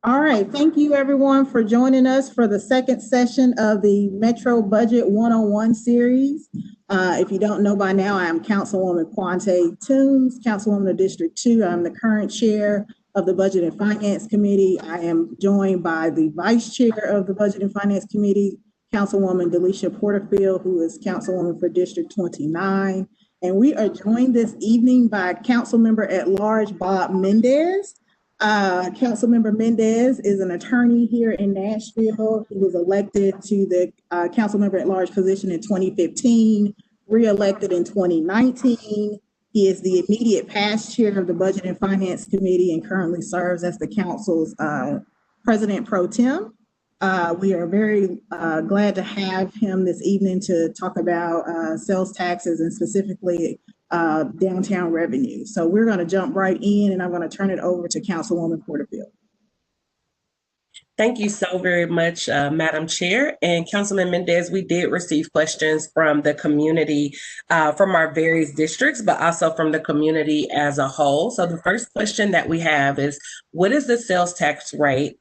All right, thank you everyone for joining us for the second session of the Metro Budget 101 series. If you don't know by now, I am Councilwoman Kyonzte Toombs, Councilwoman of District 2. I'm the current chair of the Budget and Finance Committee. I am joined by the Vice Chair of the Budget and Finance Committee, Councilwoman Delisha Porterfield, who is Councilwoman for District 29. And we are joined this evening by Councilmember at Large Bob Mendes. Councilmember Mendes is an attorney here in Nashville. He was elected to the Councilmember at Large position in 2015, re-elected in 2019. He is the immediate past chair of the Budget and Finance Committee and currently serves as the council's president pro tem. We are very glad to have him this evening to talk about sales taxes and specifically downtown revenue. So we're going to jump right in, and I'm going to turn it over to Councilwoman Porterfield. Thank you so very much, Madam Chair. And Councilman Mendes, we did receive questions from the community, from our various districts, but also from the community as a whole. So the first question that we have is, what is the sales tax rate?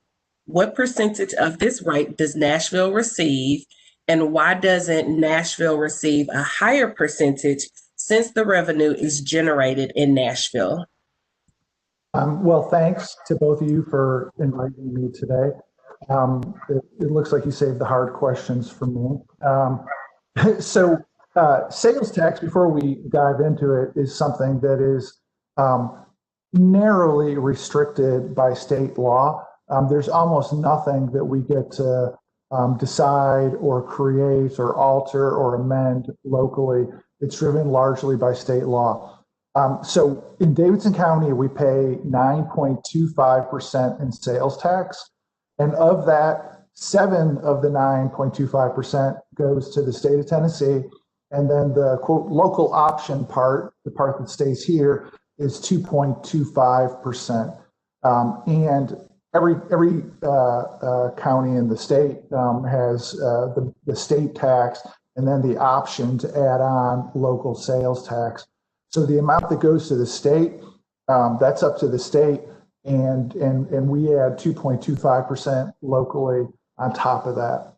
What percentage of this rate does Nashville receive? And why doesn't Nashville receive a higher percentage since the revenue is generated in Nashville? Well, thanks to both of you for inviting me today. It looks like you saved the hard questions for me. Sales tax, before we dive into it, is something that is narrowly restricted by state law. There's almost nothing that we get to decide or create or alter or amend locally. It's driven largely by state law. So in Davidson County, we pay 9.25% in sales tax. And of that, 7 of the 9.25% goes to the state of Tennessee. And then the quote local option part, the part that stays here, is 2.25%. And every county in the state has the state tax and then the option to add on local sales tax. So the amount that goes to the state, that's up to the state, and we add 2.25% locally on top of that.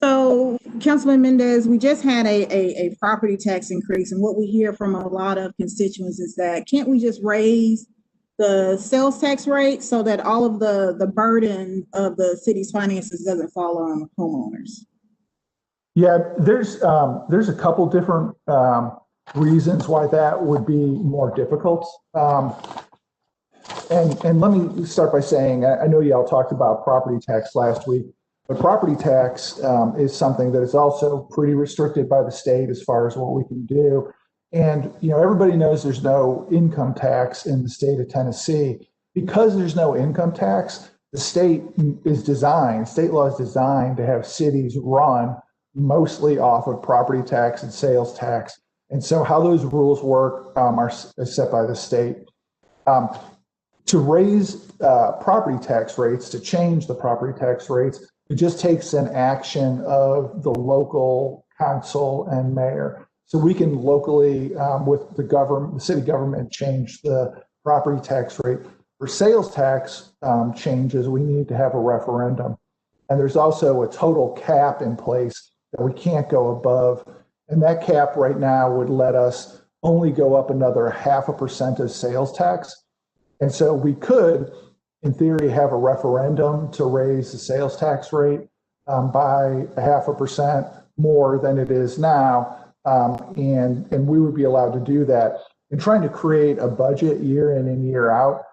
So, Councilman Mendes, we just had a property tax increase, and what we hear from a lot of constituents is that can't we just raise the sales tax rate so that all of the burden of the city's finances doesn't fall on homeowners? Yeah, there's a couple different reasons why that would be more difficult. And let me start by saying, I know y'all talked about property tax last week, but property tax is something that is also pretty restricted by the state as far as what we can do. And, you know, everybody knows there's no income tax in the state of Tennessee. Because there's no income tax, the state law is designed to have cities run mostly off of property tax and sales tax. And so how those rules work are set by the state. To raise property tax rates, to change the property tax rates, it just takes an action of the local council and mayor. So we can locally, with the city government, change the property tax rate. For sales tax changes, we need to have a referendum. And there's also a total cap in place that we can't go above. And that cap right now would let us only go up another 0.5% of sales tax. And so we could, in theory, have a referendum to raise the sales tax rate by 0.5% more than it is now. And we would be allowed to do that. And trying to create a budget year in and year out,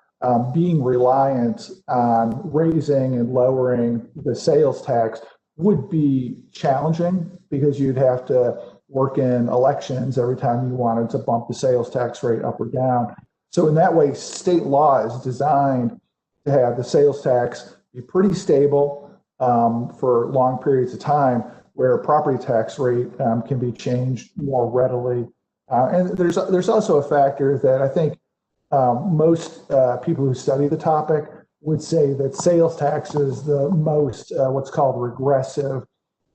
being reliant on raising and lowering the sales tax would be challenging because you'd have to work in elections every time you wanted to bump the sales tax rate up or down. So in that way, state law is designed to have the sales tax be pretty stable for long periods of time, where a property tax rate can be changed more readily. And there's also a factor that I think most people who study the topic would say that sales tax is the most what's called regressive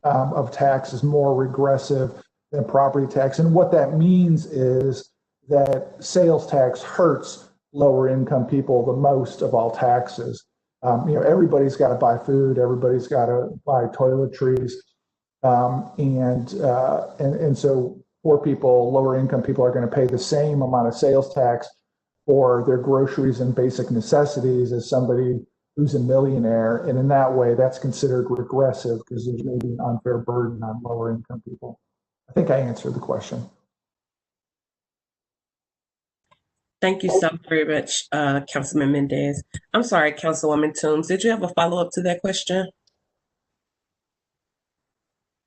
of taxes, more regressive than property tax. And what that means is that sales tax hurts lower income people the most of all taxes. Everybody's got to buy food, everybody's got to buy toiletries, and so poor people, lower income people are going to pay the same amount of sales tax for their groceries and basic necessities as somebody who's a millionaire. And in that way, that's considered regressive because there's maybe an unfair burden on lower income people. I think I answered the question. Thank you so very much, Councilman Mendes. I'm sorry, Councilwoman Toombs, did you have a follow-up to that question?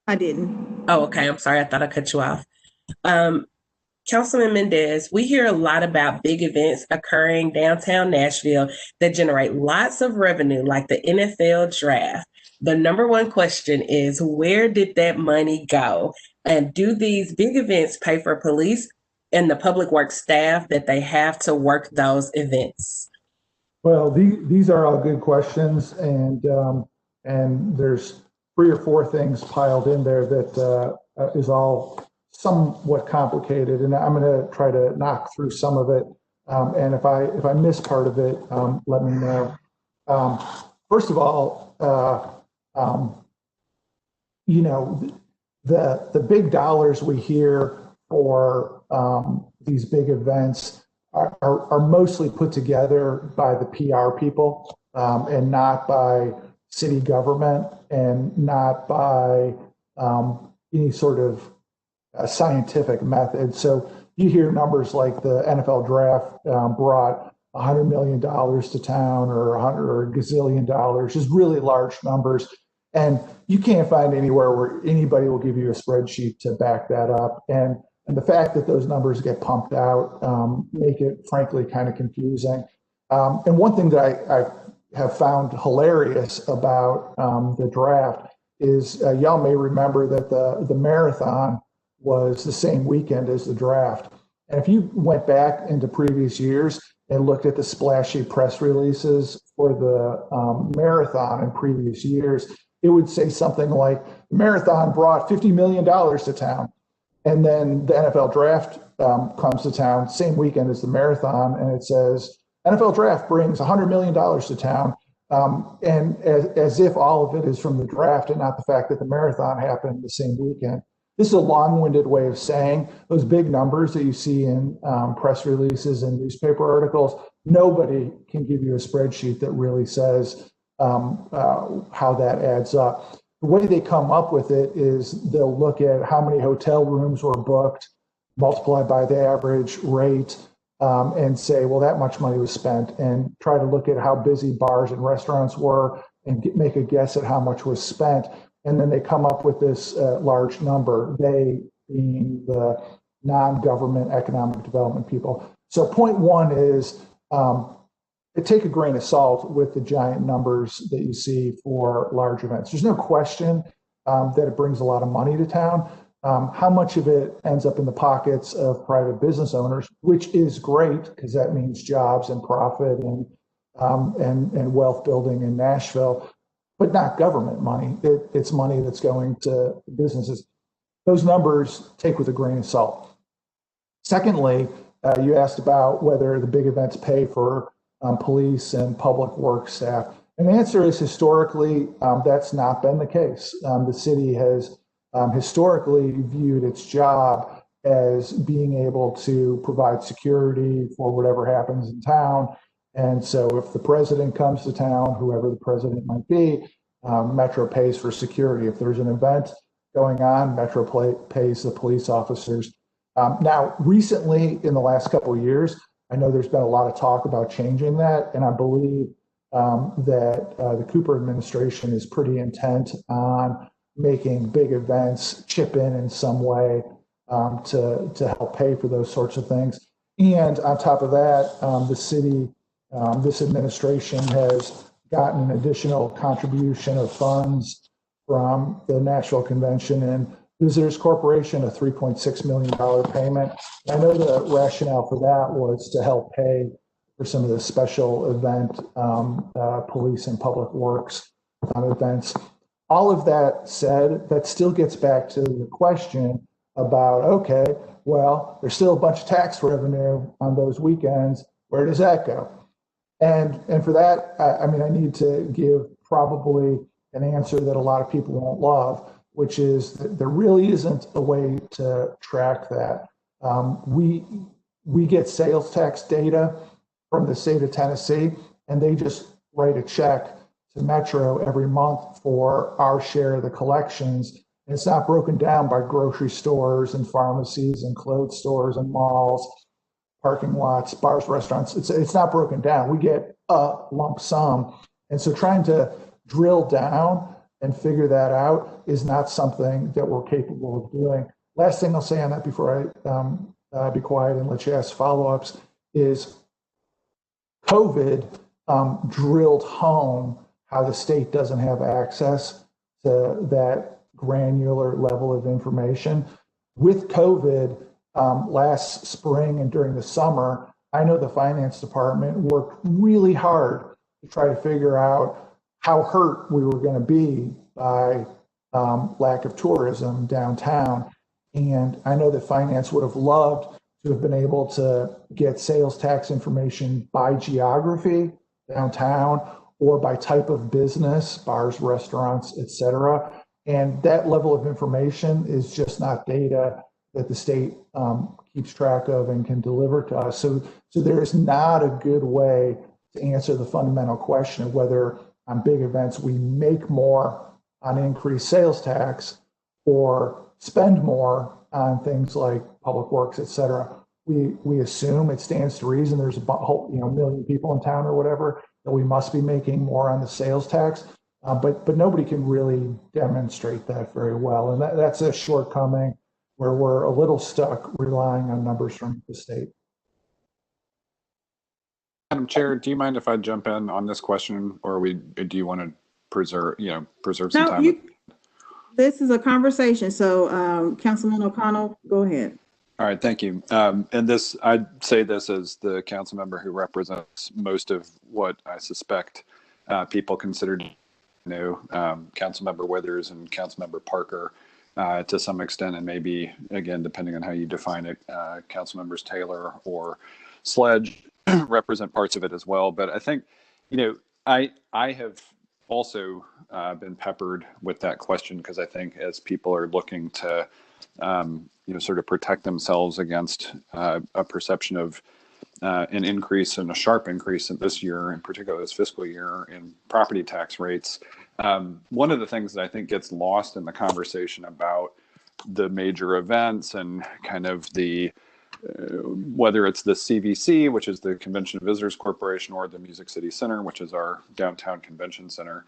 I didn't. Oh, okay, I'm sorry, I thought I cut you off. Councilman Mendes, we hear a lot about big events occurring downtown Nashville that generate lots of revenue, like the NFL draft. The number one question is, where did that money go? And do these big events pay for police and the public works staff that they have to work those events? Well, these are all good questions, and there's 3 or 4 things piled in there that is all somewhat complicated, and I'm going to try to knock through some of it. And if I miss part of it, let me know. First of all, the big dollars we hear for these big events are mostly put together by the PR people, and not by city government, and not by any sort of scientific method. So you hear numbers like the NFL draft brought $100 million to town, or a gazillion dollars, just really large numbers. And you can't find anywhere where anybody will give you a spreadsheet to back that up. And the fact that those numbers get pumped out make it, frankly, kind of confusing. And one thing that I have found hilarious about the draft is y'all may remember that the marathon was the same weekend as the draft. And if you went back into previous years and looked at the splashy press releases for the marathon in previous years, it would say something like, the marathon brought $50 million to town. And then the NFL draft comes to town, same weekend as the marathon, and it says, NFL draft brings $100 million to town. And as if all of it is from the draft and not the fact that the marathon happened the same weekend. This is a long-winded way of saying those big numbers that you see in press releases and newspaper articles, nobody can give you a spreadsheet that really says how that adds up. The way they come up with it is they'll look at how many hotel rooms were booked, multiplied by the average rate, and say, well, that much money was spent, and try to look at how busy bars and restaurants were and make a guess at how much was spent. And then they come up with this large number, they being the non-government economic development people. So point one is take a grain of salt with the giant numbers that you see for large events. There's no question that it brings a lot of money to town. How much of it ends up in the pockets of private business owners, which is great because that means jobs and profit and wealth building in Nashville, but not government money. It's money that's going to businesses. Those numbers take with a grain of salt. Secondly, you asked about whether the big events pay for police and public works staff. And the answer is historically, that's not been the case. The city has historically viewed its job as being able to provide security for whatever happens in town. And so if the president comes to town, whoever the president might be, Metro pays for security. If there's an event going on, Metro pays the police officers. Now, recently, in the last couple of years, I know there's been a lot of talk about changing that, and I believe that the Cooper administration is pretty intent on making big events chip in some way to help pay for those sorts of things. And on top of that, the city, this administration has gotten an additional contribution of funds from the Nashville Convention and Visitors Corporation, a $3.6 million payment. I know the rationale for that was to help pay for some of the special event police and public works events. All of that said, that still gets back to the question about, okay, well, there's still a bunch of tax revenue on those weekends. Where does that go? And for that, I mean, I need to give probably an answer that a lot of people won't love, which is that there really isn't a way to track that. We get sales tax data from the state of Tennessee, and they just write a check to Metro every month for our share of the collections. And it's not broken down by grocery stores and pharmacies and clothes stores and malls, parking lots, bars, restaurants. It's not broken down. We get a lump sum. And so trying to drill down and figure that out is not something that we're capable of doing. Last thing I'll say on that before I be quiet and let you ask follow-ups is COVID drilled home how the state doesn't have access to that granular level of information. With COVID, last spring and during the summer, I know the finance department worked really hard to try to figure out how hurt we were going to be by lack of tourism downtown. And I know that finance would have loved to have been able to get sales tax information by geography downtown or by type of business, bars, restaurants, et cetera. And that level of information is just not data that the state keeps track of and can deliver to us. So there is not a good way to answer the fundamental question of whether on big events we make more on increased sales tax or spend more on things like public works, et cetera. We assume it stands to reason there's a million people in town or whatever that we must be making more on the sales tax, but nobody can really demonstrate that very well, and that's a shortcoming where we're a little stuck relying on numbers from the state. Madam Chair, do you mind if I jump in on this question, or do you want to preserve some time? This is a conversation, so Councilman O'Connell, go ahead. All right, thank you. And this, I'd say this as the council member who represents most of what I suspect people consider new, Councilmember Withers and Councilmember Parker to some extent, and maybe, again, depending on how you define it, Councilmembers Taylor or Sledge represent parts of it as well. But I think, I have also been peppered with that question because I think as people are looking to sort of protect themselves against a perception of an increase and a sharp increase in this year, in particular this fiscal year, in property tax rates. One of the things that I think gets lost in the conversation about the major events and kind of the whether it's the CVC, which is the Convention and Visitors Corporation, or the Music City Center, which is our downtown convention center,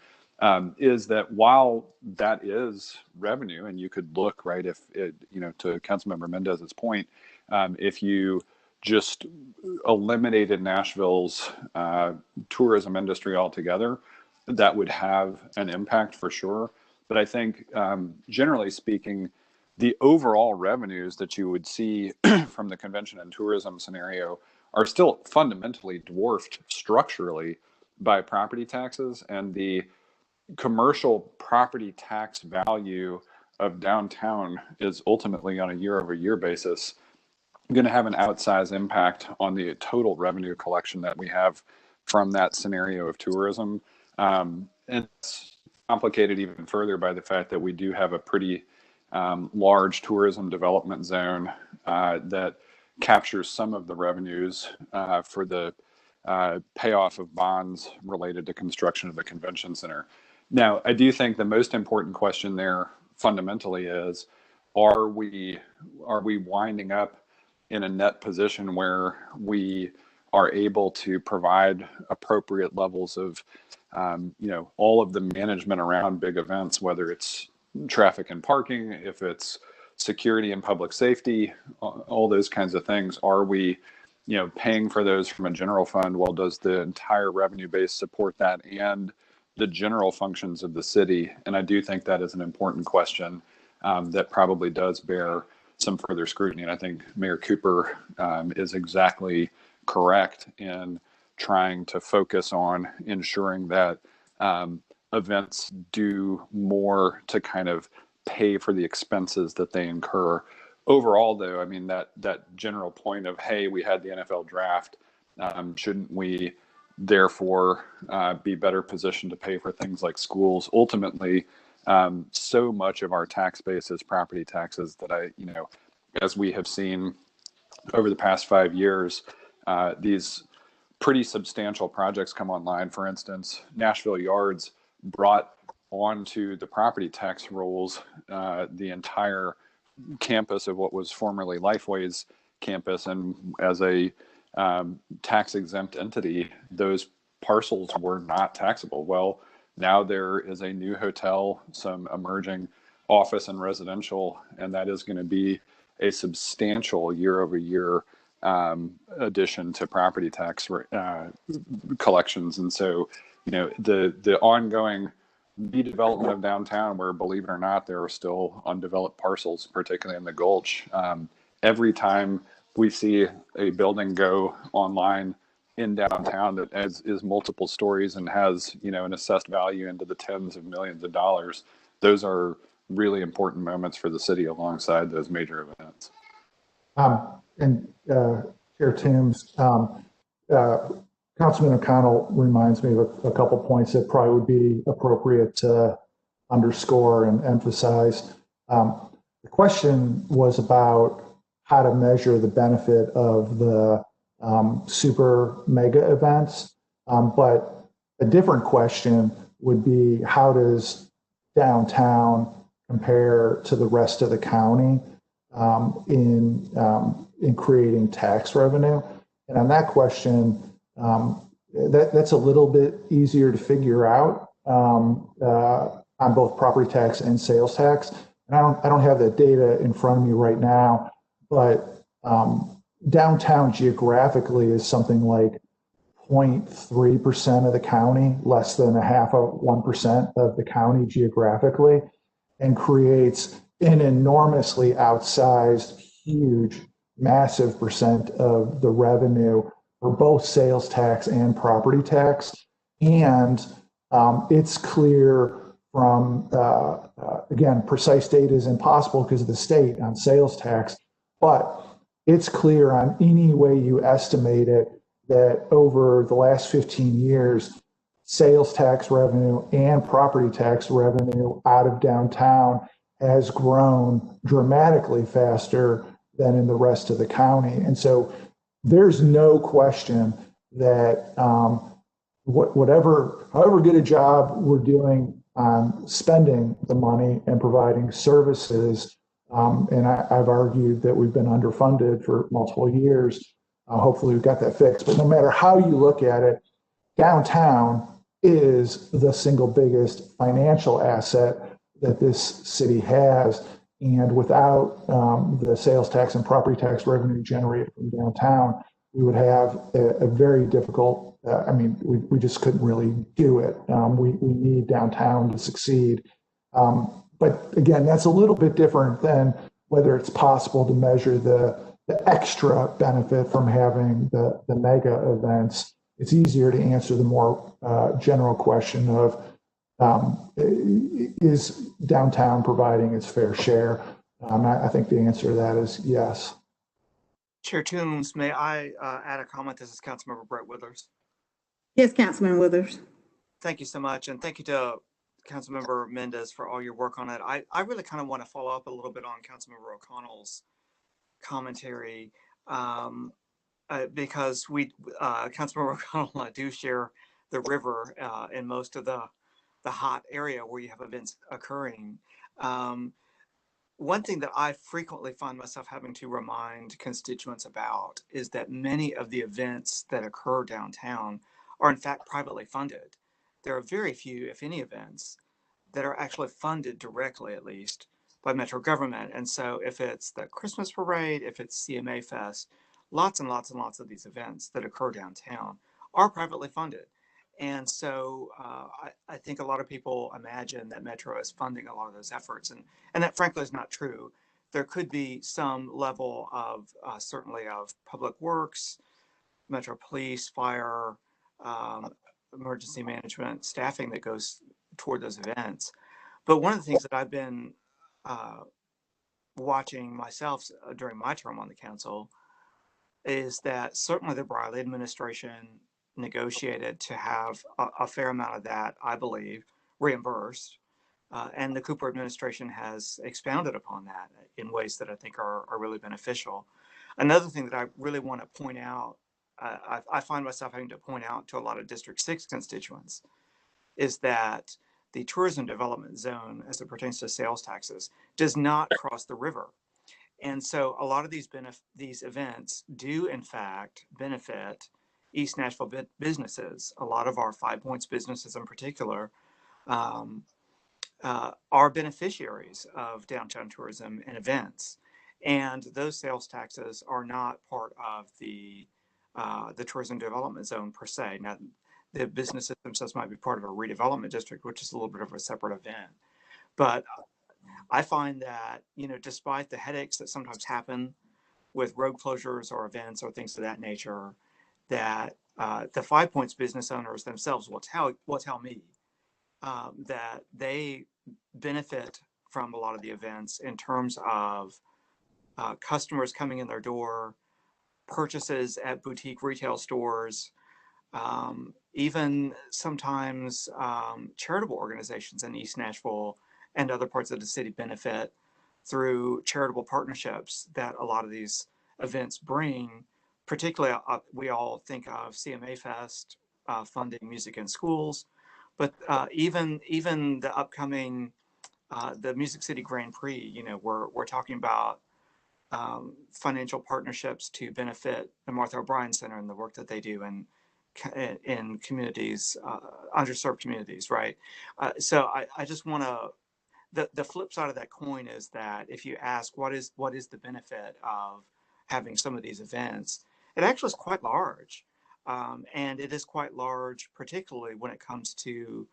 is that while that is revenue, and you could look, right, if it, to Councilmember Mendez's point, if you just eliminated Nashville's tourism industry altogether, that would have an impact for sure. But I think, generally speaking, the overall revenues that you would see from the convention and tourism scenario are still fundamentally dwarfed structurally by property taxes, and the commercial property tax value of downtown is ultimately, on a year-over-year basis, going to have an outsized impact on the total revenue collection that we have from that scenario of tourism. And it's complicated even further by the fact that we do have a pretty large tourism development zone that captures some of the revenues for the payoff of bonds related to construction of the convention center. Now, I do think the most important question there fundamentally is, are we winding up in a net position where we are able to provide appropriate levels of, all of the management around big events, whether it's traffic and parking, if it's security and public safety, all those kinds of things. Are we, paying for those from a general fund? Well, does the entire revenue base support that and the general functions of the city? And I do think that is an important question that probably does bear some further scrutiny. And I think Mayor Cooper is exactly correct in trying to focus on ensuring that events do more to kind of pay for the expenses that they incur. Overall, though, I mean, that general point of, hey, we had the NFL draft, Shouldn't we therefore be better positioned to pay for things like schools? Ultimately, so much of our tax base is property taxes that as we have seen over the past 5 years, these pretty substantial projects come online. For instance, Nashville Yards brought onto the property tax rolls the entire campus of what was formerly Lifeway's campus, and as a tax exempt entity, those parcels were not taxable. Well, now there is a new hotel, some emerging office and residential, and that is going to be a substantial year-over-year addition to property tax collections. And so, the ongoing redevelopment of downtown, where, believe it or not, there are still undeveloped parcels, particularly in the Gulch. Every time we see a building go online in downtown that is multiple stories and has, an assessed value into the tens of millions of dollars, those are really important moments for the city alongside those major events. Chair Toombs, Councilman O'Connell reminds me of a couple points that probably would be appropriate to underscore and emphasize. The question was about how to measure the benefit of the super mega events, but a different question would be, how does downtown compare to the rest of the county in creating tax revenue? And on that question, that's a little bit easier to figure out on both property tax and sales tax. And I don't have that data in front of me right now, but downtown geographically is something like 0.3% of the county, less than 0.5% of the county geographically, and creates an enormously outsized, huge, massive percent of the revenue for both sales tax and property tax. And it's clear from, again, precise data is impossible because of the state on sales tax, but it's clear on any way you estimate it that over the last 15 years, sales tax revenue and property tax revenue out of downtown has grown dramatically faster than in the rest of the county. And so there's no question that however good a job we're doing on spending the money and providing services, and I've argued that we've been underfunded for multiple years. Hopefully we've got that fixed. But no matter how you look at it, downtown is the single biggest financial asset that this city has. And without the sales tax and property tax revenue generated from downtown, we would have a very difficult, we just couldn't really do it. We need downtown to succeed. But again, that's a little bit different than whether it's possible to measure the extra benefit from having the mega events. It's easier to answer the more general question of, is downtown providing its fair share? I think the answer to that is yes. Chair Toombs, may I add a comment? This is Councilmember Brett Withers. Yes, Councilman Withers. Thank you so much. And thank you to Councilmember Mendes for all your work on it. I really kind of want to follow up a little bit on Councilmember O'Connell's commentary because Councilmember O'Connell and I do share the river in most of the hot area where you have events occurring. One thing that I frequently find myself having to remind constituents about is that many of the events that occur downtown are in fact privately funded. There are very few, if any, events that are actually funded directly, at least, by Metro government. And so if it's the Christmas parade, if it's CMA Fest, lots and lots and lots of these events that occur downtown are privately funded. And so I think a lot of people imagine that Metro is funding a lot of those efforts. And that frankly is not true. There could be some level of certainly of public works, Metro Police, fire, emergency management, staffing that goes toward those events. But one of the things that I've been watching myself during my term on the council is that certainly the Briley administration negotiated to have a fair amount of that, I believe, reimbursed. And the Cooper administration has expounded upon that in ways that I think are really beneficial. Another thing that I really want to point out, I find myself having to point out to a lot of District 6 constituents, is that the tourism development zone, as it pertains to sales taxes, does not cross the river. And so a lot of these events do, in fact, benefit East Nashville businesses. A lot of our 5 Points businesses in particular are beneficiaries of downtown tourism and events. And those sales taxes are not part of the tourism development zone per se. Now, the businesses themselves might be part of a redevelopment district, which is a little bit of a separate event. But I find that, despite the headaches that sometimes happen with road closures or events or things of that nature, that the 5 Points business owners themselves will tell me that they benefit from a lot of the events in terms of customers coming in their door, purchases at boutique retail stores, even sometimes charitable organizations in East Nashville and other parts of the city benefit through charitable partnerships that a lot of these events bring. Particularly, we all think of CMA Fest funding music in schools, but even the upcoming the Music City Grand Prix, we're talking about financial partnerships to benefit the Martha O'Brien Center and the work that they do in communities, underserved communities, right? So I just want to. The flip side of that coin is that if you ask what is the benefit of having some of these events, it actually is quite large, and it is quite large, particularly when it comes to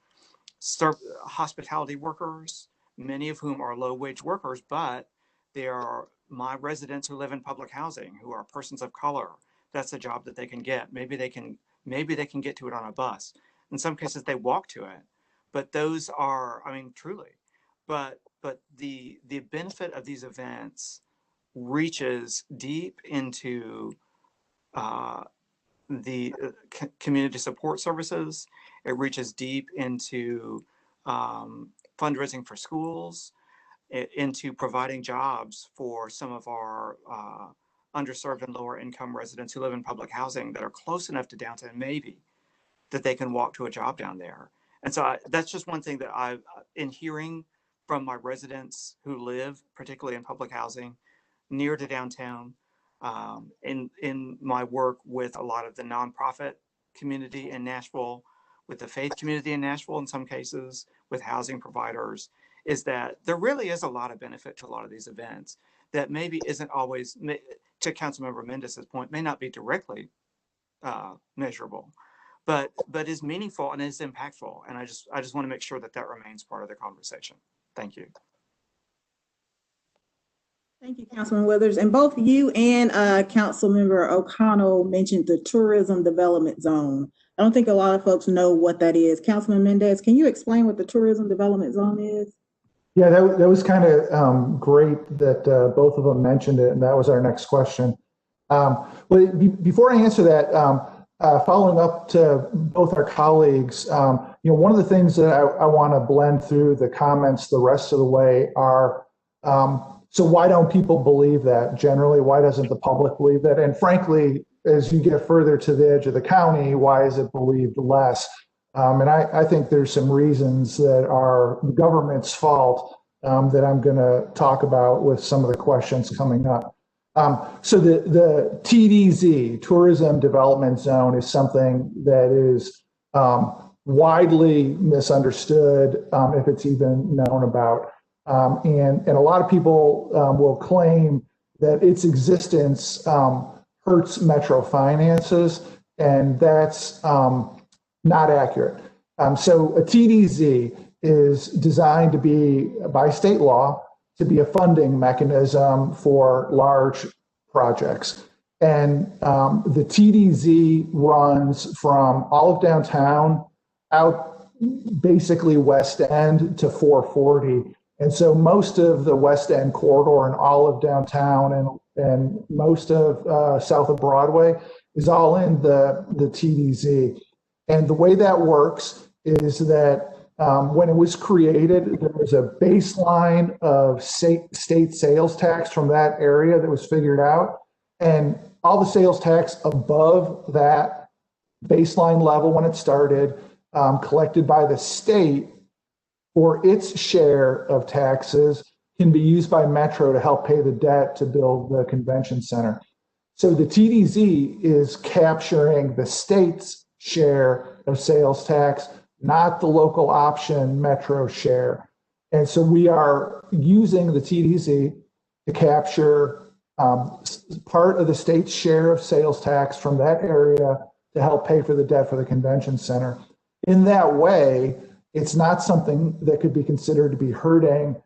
hospitality workers, many of whom are low-wage workers, but they are my residents who live in public housing, who are persons of color. That's a job that they can get. Maybe they can get to it on a bus. In some cases, they walk to it. But those are, truly. But the benefit of these events reaches deep into the community support services. It reaches deep into fundraising for schools, into providing jobs for some of our underserved and lower income residents who live in public housing that are close enough to downtown, maybe, that they can walk to a job down there. And so that's just one thing that I've, in hearing from my residents who live, particularly in public housing, near to downtown, in my work with a lot of the nonprofit community in Nashville, with the faith community in Nashville, in some cases, with housing providers, is that there really is a lot of benefit to a lot of these events that maybe isn't always, to Councilmember Mendes' point, may not be directly measurable, but is meaningful and is impactful. And I just want to make sure that remains part of the conversation. Thank you. Thank you, Councilman Withers. And both you and Councilmember O'Connell mentioned the tourism development zone. I don't think a lot of folks know what that is. Councilman Mendes, can you explain what the tourism development zone is? Yeah, that was kind of great that both of them mentioned it, and that was our next question. Before I answer that, following up to both our colleagues, one of the things that I want to blend through the comments the rest of the way are, so why don't people believe that generally? Why doesn't the public believe that? And frankly, as you get further to the edge of the county, why is it believed less? And I think there's some reasons that are the government's fault that I'm going to talk about with some of the questions coming up. So the TDZ, Tourism Development Zone, is something that is widely misunderstood, if it's even known about. And a lot of people will claim that its existence hurts Metro finances, and that's not accurate. So a TDZ is designed to be, by state law, to be a funding mechanism for large projects. And the TDZ runs from all of downtown out basically West End to 440. And so most of the West End corridor and all of downtown and and most of south of Broadway is all in the TDZ. And the way that works is that when it was created, there was a baseline of state sales tax from that area that was figured out. And all the sales tax above that baseline level when it started, collected by the state for its share of taxes, can be used by Metro to help pay the debt to build the convention center. So the TDZ is capturing the state's share of sales tax, not the local option Metro share. And so we are using the TDZ to capture part of the state's share of sales tax from that area to help pay for the debt for the convention center. In that way, it's not something that could be considered to be hurting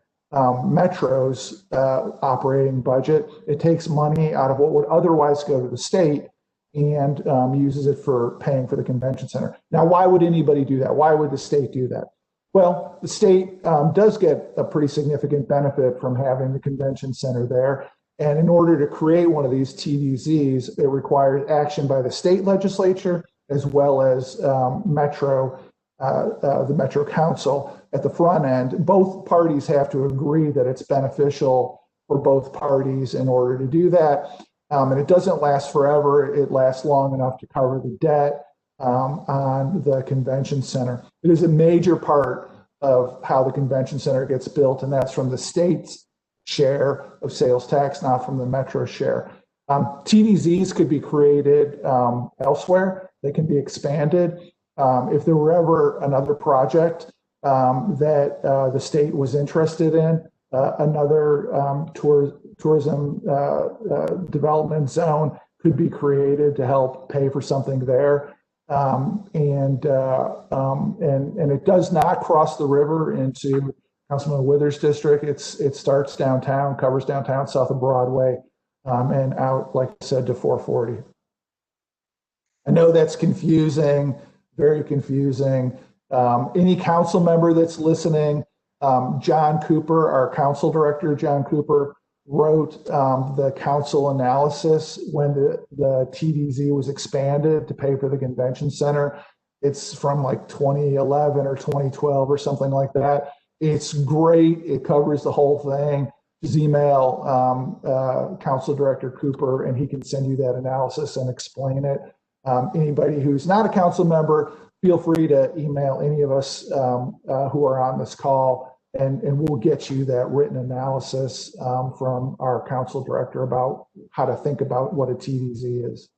Metro's operating budget. It takes money out of what would otherwise go to the state and uses it for paying for the convention center. Now, why would anybody do that? Why would the state do that? Well, the state does get a pretty significant benefit from having the convention center there. And in order to create one of these TDZs, it requires action by the state legislature as well as Metro, the Metro Council at the front end. Both parties have to agree that it's beneficial for both parties in order to do that. And it doesn't last forever. It lasts long enough to cover the debt on the convention center. It is a major part of how the convention center gets built, and that's from the state's share of sales tax, not from the Metro share. TDZs could be created elsewhere. They can be expanded. If there were ever another project that the state was interested in, another tourism development zone could be created to help pay for something there. And it does not cross the river into Councilman Withers' district. It starts downtown, covers downtown, south of Broadway, and out, like I said, to 440. I know that's confusing, very confusing. Any council member that's listening, John Cooper, our council director, John Cooper, wrote the council analysis when the TDZ was expanded to pay for the convention center. It's from like 2011 or 2012 or something like that. It's great. It covers the whole thing. Just email Council Director Cooper and he can send you that analysis and explain it. Anybody who's not a council member, feel free to email any of us who are on this call, and we'll get you that written analysis from our council director about how to think about what a TDZ is.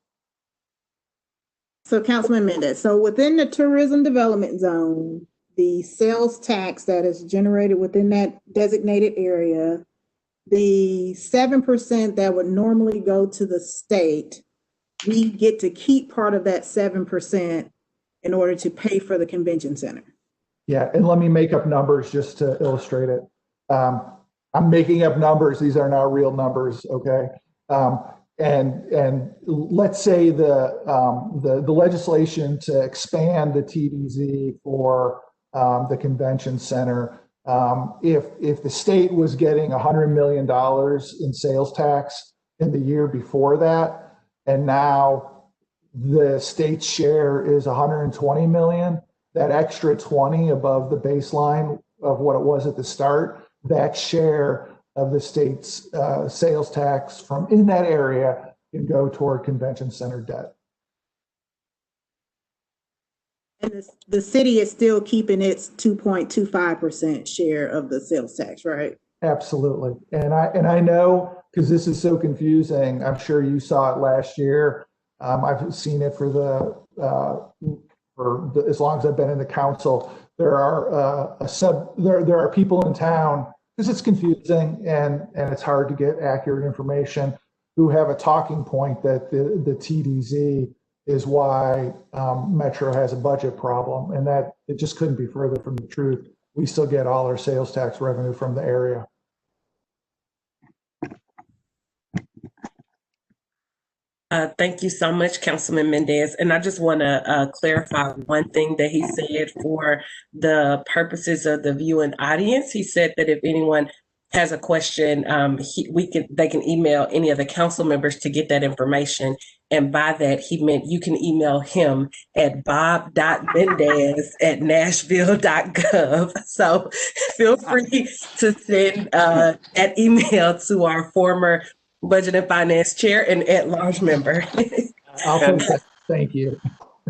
So Councilman Mendes, so within the tourism development zone, the sales tax that is generated within that designated area, the 7% that would normally go to the state, we get to keep part of that 7% in order to pay for the convention center. Yeah, and let me make up numbers just to illustrate it. I'm making up numbers. These are not real numbers, okay? And let's say the legislation to expand the TDZ for the convention center, if the state was getting $100 million in sales tax in the year before that, and now the state's share is 120 million, that extra 20 above the baseline of what it was at the start, that share of the state's sales tax from in that area can go toward convention center debt. And the city is still keeping its 2.25% share of the sales tax, right? Absolutely. And I know, because this is so confusing, I'm sure you saw it last year. I've seen it for as long as I've been in the council. There are people in town, because it's confusing and it's hard to get accurate information, who have a talking point that the TDZ is why Metro has a budget problem, and that it just couldn't be further from the truth. We still get all our sales tax revenue from the area. Thank you so much, Councilman Mendes. And I just want to clarify one thing that he said for the purposes of the viewing audience. He said that if anyone has a question, they can email any of the council members to get that information. And by that, he meant you can email him at bob.mendes@nashville.gov. So feel free to send that email to our former Budget and Finance Chair and at-large member. I'll take that. Thank you.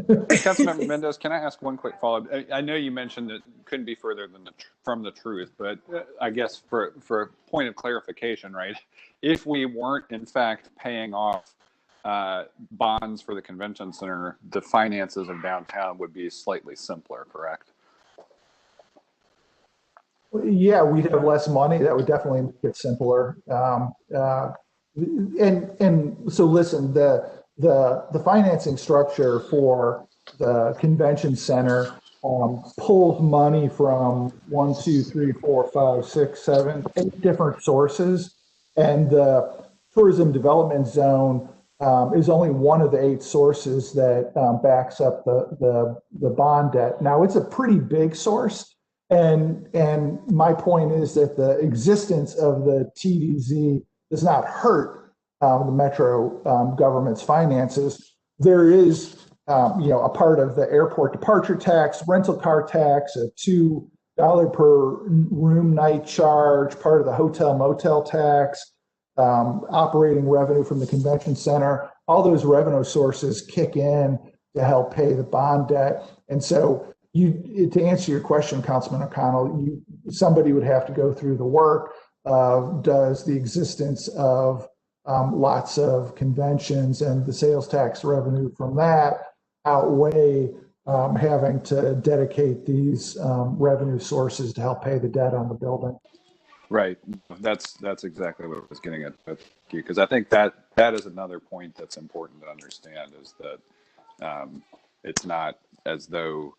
Councilmember Mendes, can I ask one quick follow-up? I know you mentioned it couldn't be further than from the truth, but I guess for a point of clarification, right? If we weren't in fact paying off bonds for the convention center, the finances of downtown would be slightly simpler, correct? Yeah, we'd have less money. That would definitely make it simpler. And so listen, the financing structure for the convention center pulls money from 1, 2, 3, 4, 5, 6, 7, 8 different sources, and the tourism development zone is only one of the 8 sources that backs up the bond debt. Now, it's a pretty big source, and my point is that the existence of the TDZ does not hurt the Metro government's finances. There is, a part of the airport departure tax, rental car tax, a $2 per room night charge, part of the hotel motel tax, operating revenue from the convention center. All those revenue sources kick in to help pay the bond debt. And so to answer your question, Councilman O'Connell, somebody would have to go through the work of does the existence of lots of conventions and the sales tax revenue from that outweigh having to dedicate these revenue sources to help pay the debt on the building. Right. That's exactly what I was getting at, because I think that is another point that's important to understand, is that it's not as though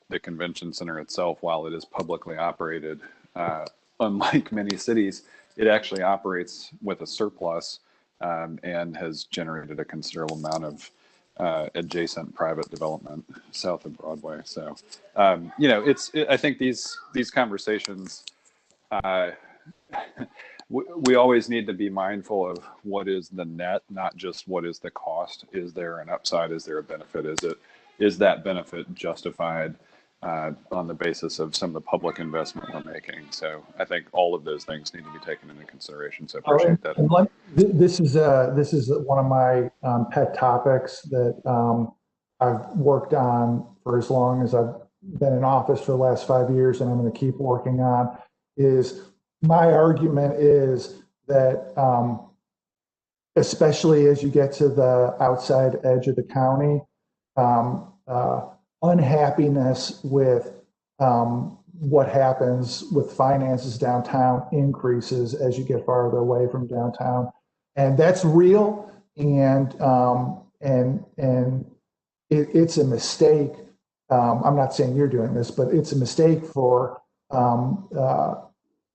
the convention center itself, while it is publicly operated, unlike many cities, it actually operates with a surplus and has generated a considerable amount of adjacent private development south of Broadway. So, I think these conversations, we always need to be mindful of what is the net, not just what is the cost. Is there an upside? Is there a benefit? Is that benefit justified on the basis of some of the public investment we're making? So I think all of those things need to be taken into consideration. So I appreciate that. This is one of my pet topics that I've worked on for as long as I've been in office for the last 5 years, and I'm going to keep working on. Is my argument is that especially as you get to the outside edge of the county, unhappiness with what happens with finances downtown increases as you get farther away from downtown, and that's real. And it's a mistake. I'm not saying you're doing this, but it's a mistake for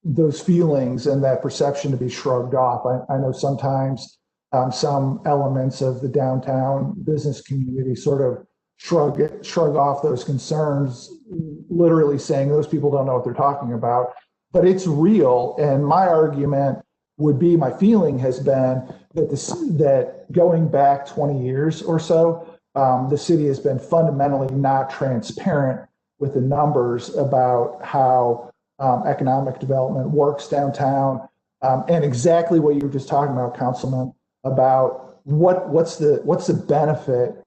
those feelings and that perception to be shrugged off. I know sometimes some elements of the downtown business community sort of shrug off those concerns, literally saying those people don't know what they're talking about, but it's real. And my argument would be, my feeling has been that going back 20 years or so, the city has been fundamentally not transparent with the numbers about how economic development works downtown, and exactly what you were just talking about, Councilman, about what's the benefit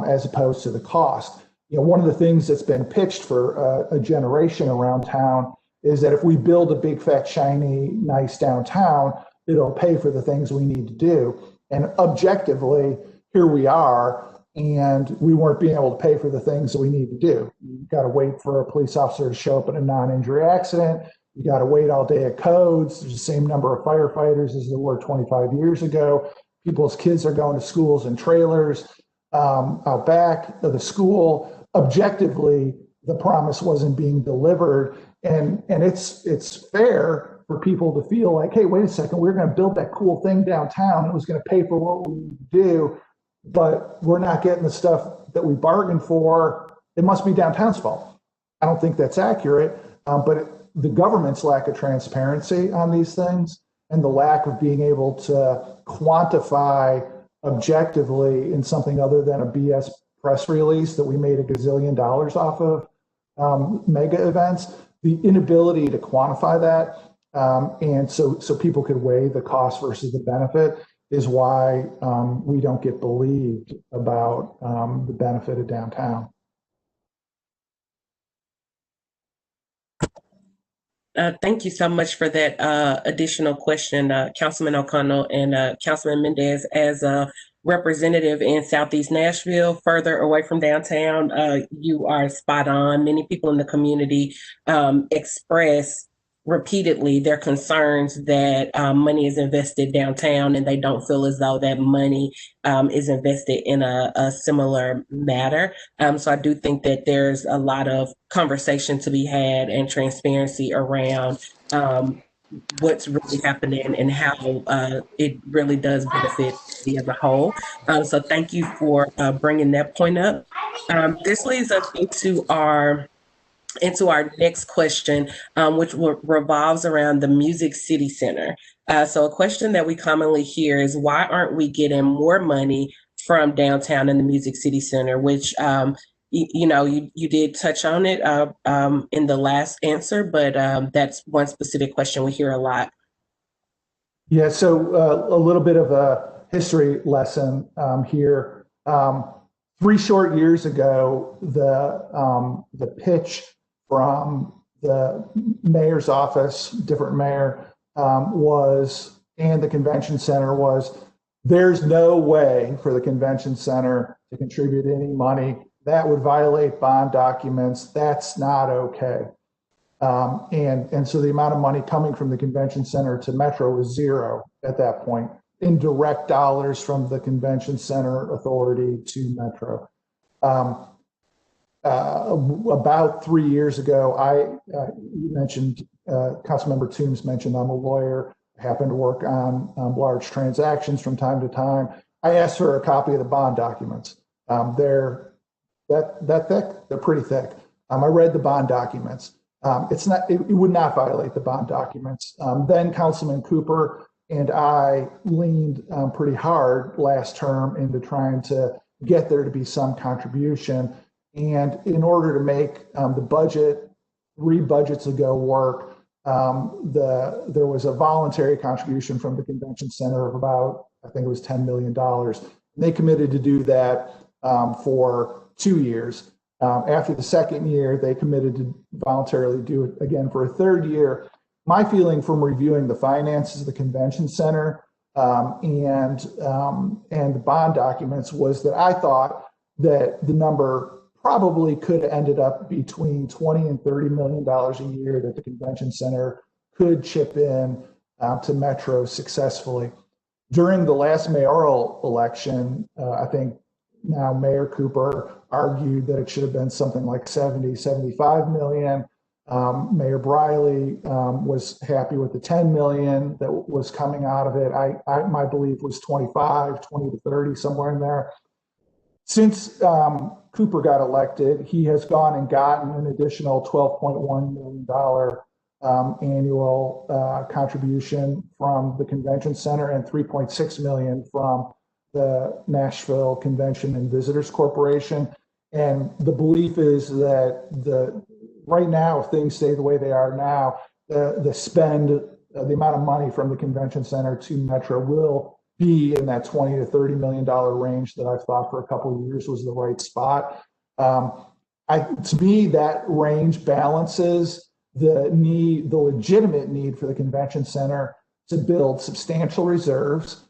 as opposed to the cost. One of the things that's been pitched for a generation around town is that if we build a big, fat, shiny, nice downtown, it'll pay for the things we need to do. And objectively, here we are, and we weren't being able to pay for the things that we need to do. You got to wait for a police officer to show up in a non-injury accident. You got to wait all day at codes. There's the same number of firefighters as there were 25 years ago. People's kids are going to schools in trailers out back of the school. Objectively, the promise wasn't being delivered. And it's fair for people to feel like, hey, wait a second, we're going to build that cool thing downtown. It was going to pay for what we do, but we're not getting the stuff that we bargained for. It must be downtown's fault. I don't think that's accurate, but the government's lack of transparency on these things and the lack of being able to quantify objectively in something other than a BS press release that we made $1 gazillion off of mega events, the inability to quantify that, and so people could weigh the cost versus the benefit is why we don't get believed about the benefit of downtown. Thank you so much for that additional question, Councilman O'Connell and Councilman Mendes. As a representative in Southeast Nashville, further away from downtown, you are spot on. Many people in the community express repeatedly their concerns that money is invested downtown and they don't feel as though that money is invested in a similar matter. So I do think that there's a lot of conversation to be had and transparency around what's really happening and how it really does benefit the as a whole. So thank you for bringing that point up. This leads us into our next question, which revolves around the Music City Center. So a question that we commonly hear is, why aren't we getting more money from downtown in the Music City Center, which, you did touch on it in the last answer, but that's one specific question we hear a lot. Yeah, so a little bit of a history lesson here. 3 short years ago, the pitch from the mayor's office, different mayor, and the convention center was, there's no way for the convention center to contribute any money. That would violate bond documents. That's not okay. And so the amount of money coming from the convention center to Metro was 0 at that point, in direct dollars from the convention center authority to Metro. About 3 years ago, you mentioned, Councilmember Toombs mentioned I'm a lawyer. I happen to work on large transactions from time to time. I asked for a copy of the bond documents. They're that thick. They're pretty thick. I read the bond documents. It would not violate the bond documents. Then Councilman Cooper and I leaned pretty hard last term into trying to get there to be some contribution. And in order to make the budget, 3 budgets ago work, there was a voluntary contribution from the convention center of about, I think it was $10 million. They committed to do that for 2 years. After the second year, they committed to voluntarily do it again for a third year. My feeling from reviewing the finances of the convention center and the bond documents was that I thought that the number probably could have ended up between $20 and $30 million a year that the convention center could chip in to Metro successfully. During the last mayoral election, I think now Mayor Cooper argued that it should have been something like 70, 75 million. Mayor Briley was happy with the 10 million that was coming out of it. My belief was 20 to 30, somewhere in there. Since Cooper got elected, he has gone and gotten an additional $12.1 million annual contribution from the convention center and $3.6 million from the Nashville Convention and Visitors Corporation. And the belief is that right now, if things stay the way they are now, the amount of money from the convention center to Metro will be in that $20 to $30 million range that I've thought for a couple of years was the right spot. To me, that range balances the legitimate need for the convention center to build substantial reserves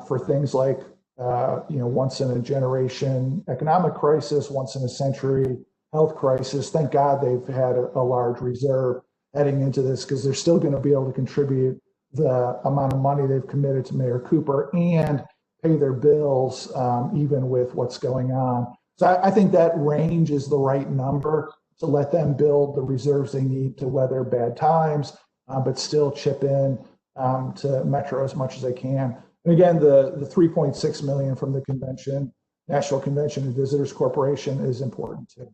for things like once in a generation economic crisis, once in a century health crisis. Thank God they've had a large reserve heading into this, because they're still going to be able to contribute the amount of money they've committed to Mayor Cooper and pay their bills even with what's going on. So I think that range is the right number to let them build the reserves they need to weather bad times, but still chip in to Metro as much as they can. And again, the $3.6 million from the convention, National Convention and Visitors Corporation, is important too.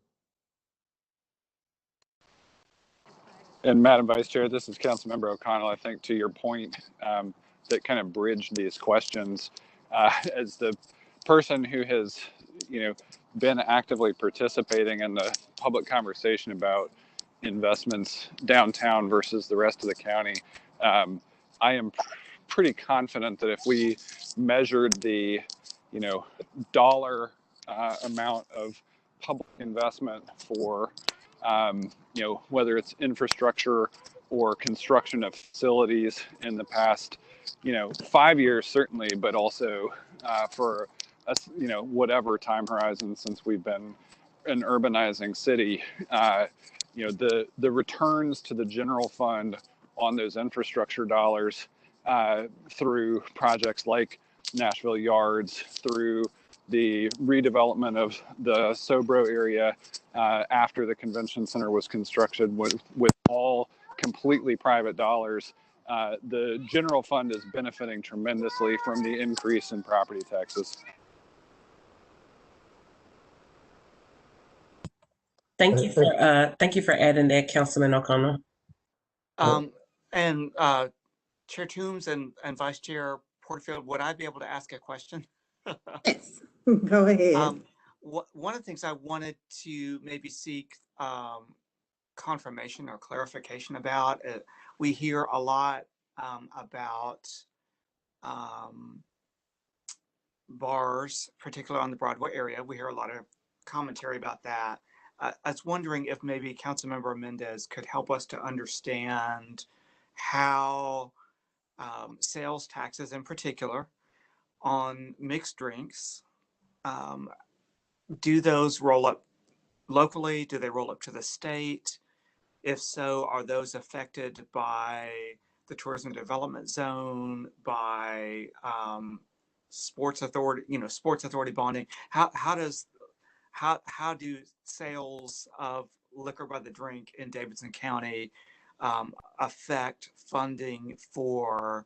And Madam Vice Chair, this is Councilmember O'Connell. I think to your point, that kind of bridged these questions, as the person who has, been actively participating in the public conversation about investments downtown versus the rest of the county. I am pretty confident that if we measured the, dollar amount of public investment for, whether it's infrastructure or construction of facilities in the past, 5 years certainly, but also for us, whatever time horizon since we've been an urbanizing city, the returns to the general fund on those infrastructure dollars through projects like Nashville Yards, through the redevelopment of the Sobro area after the convention center was constructed with all completely private dollars. The general fund is benefiting tremendously from the increase in property taxes. Thank you for adding that, Councilman O'Connell. And Chair Toombs and Vice Chair Porterfield, would I be able to ask a question? Yes, go ahead. One of the things I wanted to maybe seek confirmation or clarification about, we hear a lot about bars, particularly on the Broadway area. We hear a lot of commentary about that. I was wondering if maybe Councilmember Mendes could help us to understand how sales taxes in particular on mixed drinks, do those roll up locally? Do they roll up to the state? If so, are those affected by the tourism development zone, by sports authority bonding? How do sales of liquor by the drink in Davidson County affect funding for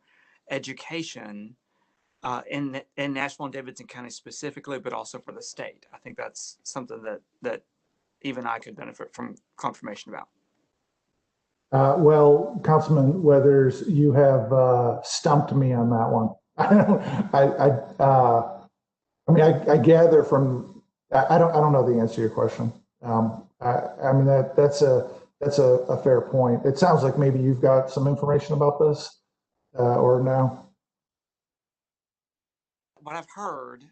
education in Nashville and Davidson County specifically, but also for the state? I think that's something that even I could benefit from confirmation about. Well, Councilman Weathers, you have stumped me on that one. I gather from, I don't know the answer to your question. That's a fair point. It sounds like maybe you've got some information about this, or no? What I've heard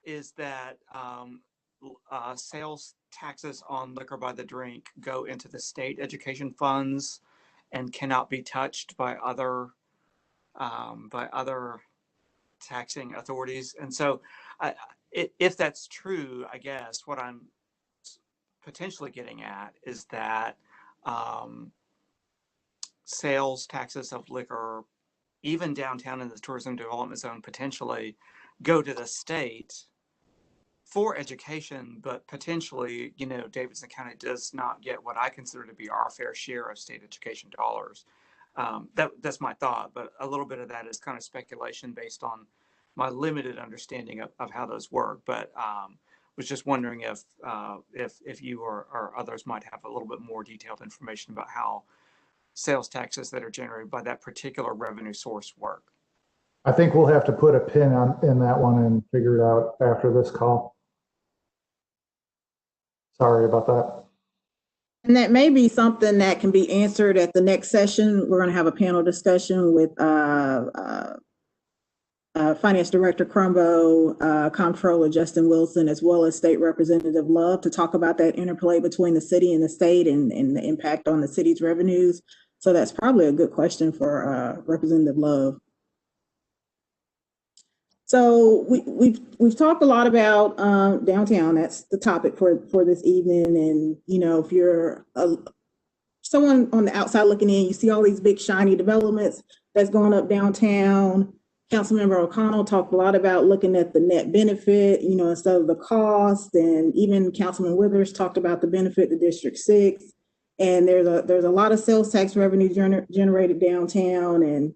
is that sales taxes on liquor by the drink go into the state education funds and cannot be touched by other taxing authorities. And so if that's true, I guess what I'm potentially getting at is that sales taxes of liquor, even downtown in the tourism development zone, potentially go to the state for education, but potentially, Davidson County does not get what I consider to be our fair share of state education dollars. That's my thought, but a little bit of that is kind of speculation based on my limited understanding of how those work. But was just wondering if you or others might have a little bit more detailed information about how sales taxes that are generated by that particular revenue source work. I think we'll have to put a pin in that one and figure it out after this call. Sorry about that. And that may be something that can be answered at the next session. We're going to have a panel discussion with Finance Director Crumbo, Comptroller Justin Wilson, as well as State Representative Love, to talk about that interplay between the city and the state and the impact on the city's revenues. So that's probably a good question for Representative Love. So we've talked a lot about downtown. That's the topic for this evening. And if you're someone on the outside looking in, you see all these big shiny developments that's going up downtown. Councilmember O'Connell talked a lot about looking at the net benefit, instead of the cost, and even Councilman Withers talked about the benefit to District 6. And there's a lot of sales tax revenue generated downtown, and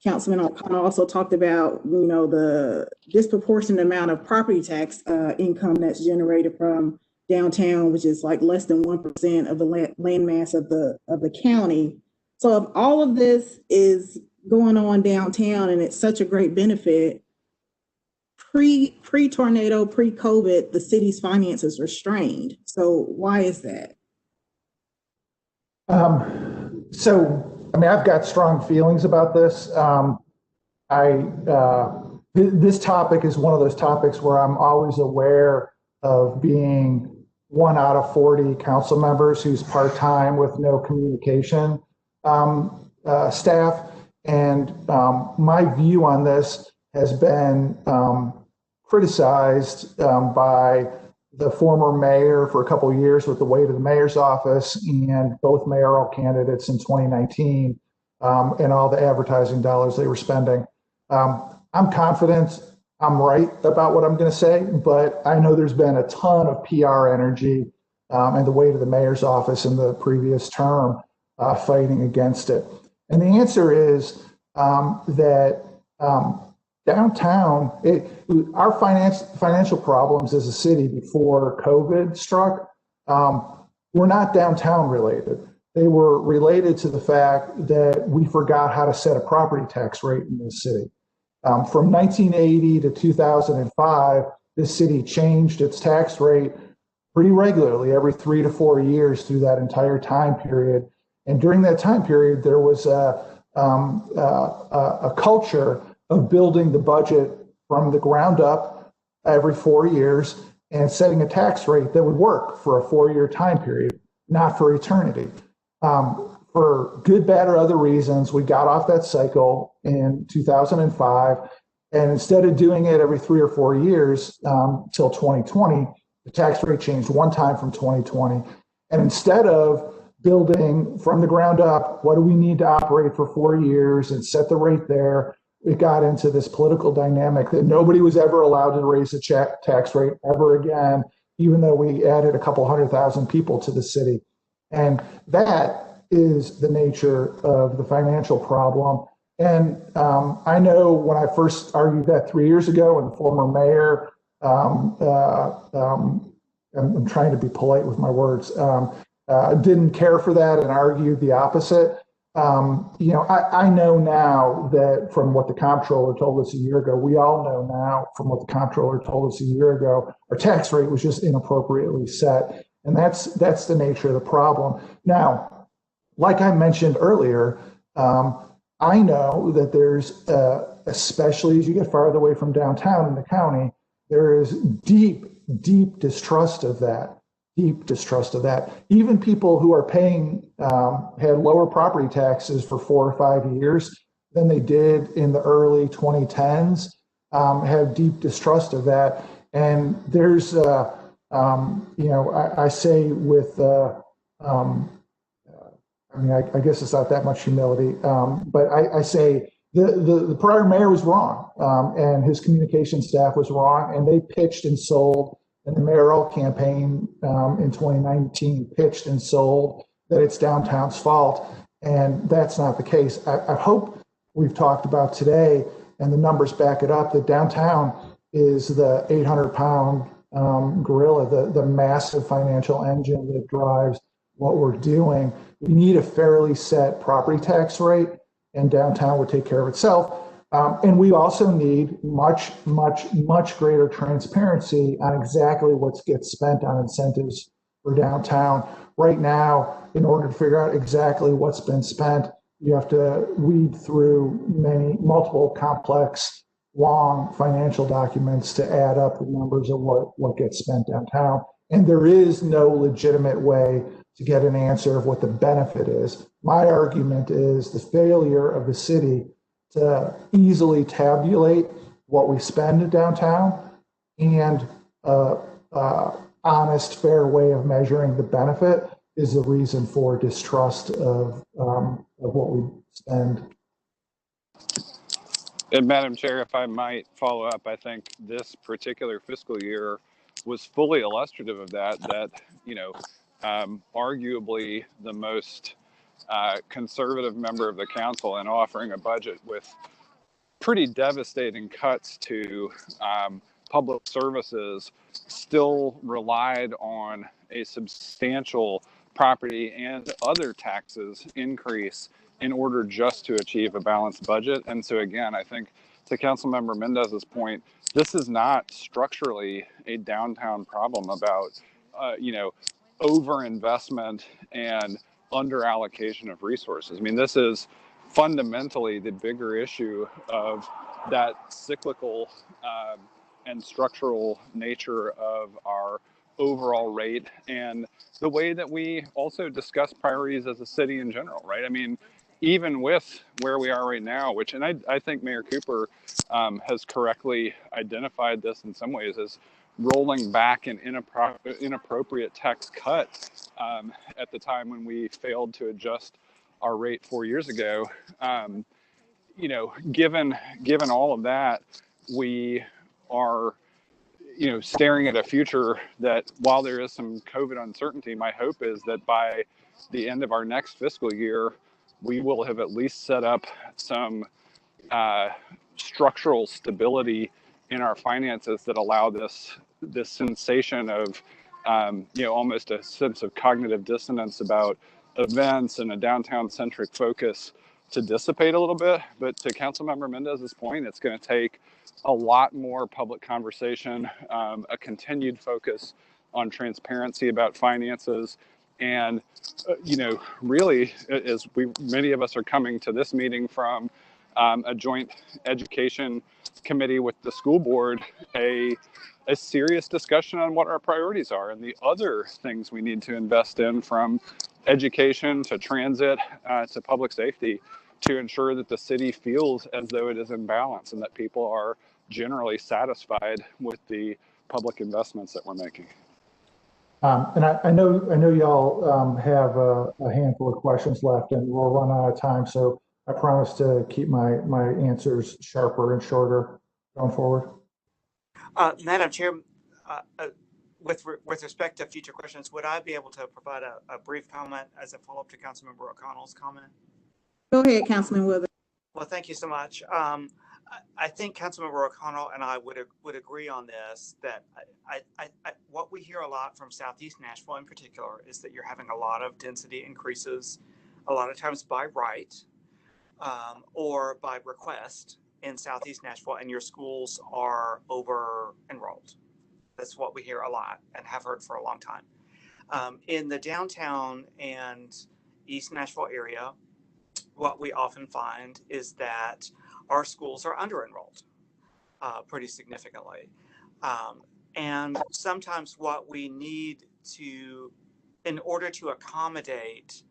Councilman O'Connell also talked about, the disproportionate amount of property tax income that's generated from downtown, which is like less than 1% of the land mass of the county. So if all of this is going on downtown and it's such a great benefit, pre-tornado, pre-COVID, the city's finances are strained. So why is that? I've got strong feelings about this. This topic is one of those topics where I'm always aware of being 1 out of 40 council members who's part-time with no communication staff. And my view on this has been criticized by the former mayor for a couple of years with the way to the mayor's office and both mayoral candidates in 2019 and all the advertising dollars they were spending. I'm confident I'm right about what I'm going to say, but I know there's been a ton of PR energy and the way to the mayor's office in the previous term fighting against it. And the answer is that downtown, our financial problems as a city before COVID struck were not downtown related. They were related to the fact that we forgot how to set a property tax rate in this city. From 1980 to 2005, this city changed its tax rate pretty regularly every 3 to 4 years through that entire time period. And during that time period, there was a culture of building the budget from the ground up every 4 years and setting a tax rate that would work for a 4-year time period, not for eternity. For good, bad, or other reasons, we got off that cycle in 2005. And instead of doing it every 3 or 4 years till 2020, the tax rate changed one time from 2020. And instead of building from the ground up, what do we need to operate for 4 years and set the rate there, it got into this political dynamic that nobody was ever allowed to raise the tax rate ever again, even though we added a couple 100,000 people to the city. And that is the nature of the financial problem. And I know when I first argued that 3 years ago, and the former mayor, I'm trying to be polite with my words, didn't care for that and argued the opposite. I know now that from what the comptroller told us a year ago, we all know now from what the comptroller told us a year ago, our tax rate was just inappropriately set. And that's the nature of the problem. Now, like I mentioned earlier, I know that there's, especially as you get farther away from downtown in the county, there is deep, deep distrust of that. Deep distrust of that. Even people who are paying had lower property taxes for 4 or 5 years than they did in the early 2010s have deep distrust of that. And there's, I say with, I guess it's not that much humility, but I say the prior mayor was wrong and his communication staff was wrong, and they pitched and sold. And the mayoral campaign in 2019 pitched and sold that it's downtown's fault, and that's not the case. I hope we've talked about today, and the numbers back it up, that downtown is the 800-pound gorilla, the massive financial engine that drives what we're doing. We need a fairly set property tax rate, and downtown would take care of itself. And we also need much, much, much greater transparency on exactly what gets spent on incentives for downtown. Right now, in order to figure out exactly what's been spent, you have to weed through multiple complex, long financial documents to add up the numbers of what gets spent downtown. And there is no legitimate way to get an answer of what the benefit is. My argument is the failure of the city to easily tabulate what we spend downtown and honest, fair way of measuring the benefit is the reason for distrust of what we spend. And Madam Chair, if I might follow up, I think this particular fiscal year was fully illustrative of that, arguably the most conservative member of the council in offering a budget with pretty devastating cuts to public services still relied on a substantial property and other taxes increase in order just to achieve a balanced budget. And so again, I think to Councilmember Mendes's point, this is not structurally a downtown problem about, overinvestment and under allocation of resources. I mean, this is fundamentally the bigger issue of that cyclical and structural nature of our overall rate and the way that we also discuss priorities as a city in general, right? I mean, even with where we are right now, which, and I think Mayor Cooper has correctly identified this in some ways as rolling back an inappropriate tax cut at the time when we failed to adjust our rate 4 years ago. Given all of that, we are staring at a future that, while there is some COVID uncertainty, my hope is that by the end of our next fiscal year, we will have at least set up some structural stability in our finances that allow this sensation of, almost a sense of cognitive dissonance about events and a downtown-centric focus to dissipate a little bit. But to Councilmember Mendes's point, it's going to take a lot more public conversation, a continued focus on transparency about finances, and really, as many of us are coming to this meeting from a joint education committee with the school board, a serious discussion on what our priorities are and the other things we need to invest in, from education to transit to public safety, to ensure that the city feels as though it is in balance and that people are generally satisfied with the public investments that we're making. And I know y'all have a handful of questions left, and we'll run out of time. So I promise to keep my answers sharper and shorter going forward. Madam Chair, with respect to future questions, would I be able to provide a brief comment as a follow-up to Councilmember O'Connell's comment? Go ahead, Councilman Withers. Well, thank you so much. I think Councilmember O'Connell and I would agree on this, that what we hear a lot from Southeast Nashville in particular is that you're having a lot of density increases, a lot of times by right or by request in Southeast Nashville, and your schools are over enrolled. That's what we hear a lot and have heard for a long time. In the downtown and East Nashville area, what we often find is that our schools are under-enrolled pretty significantly. And sometimes what we need to, in order to accommodate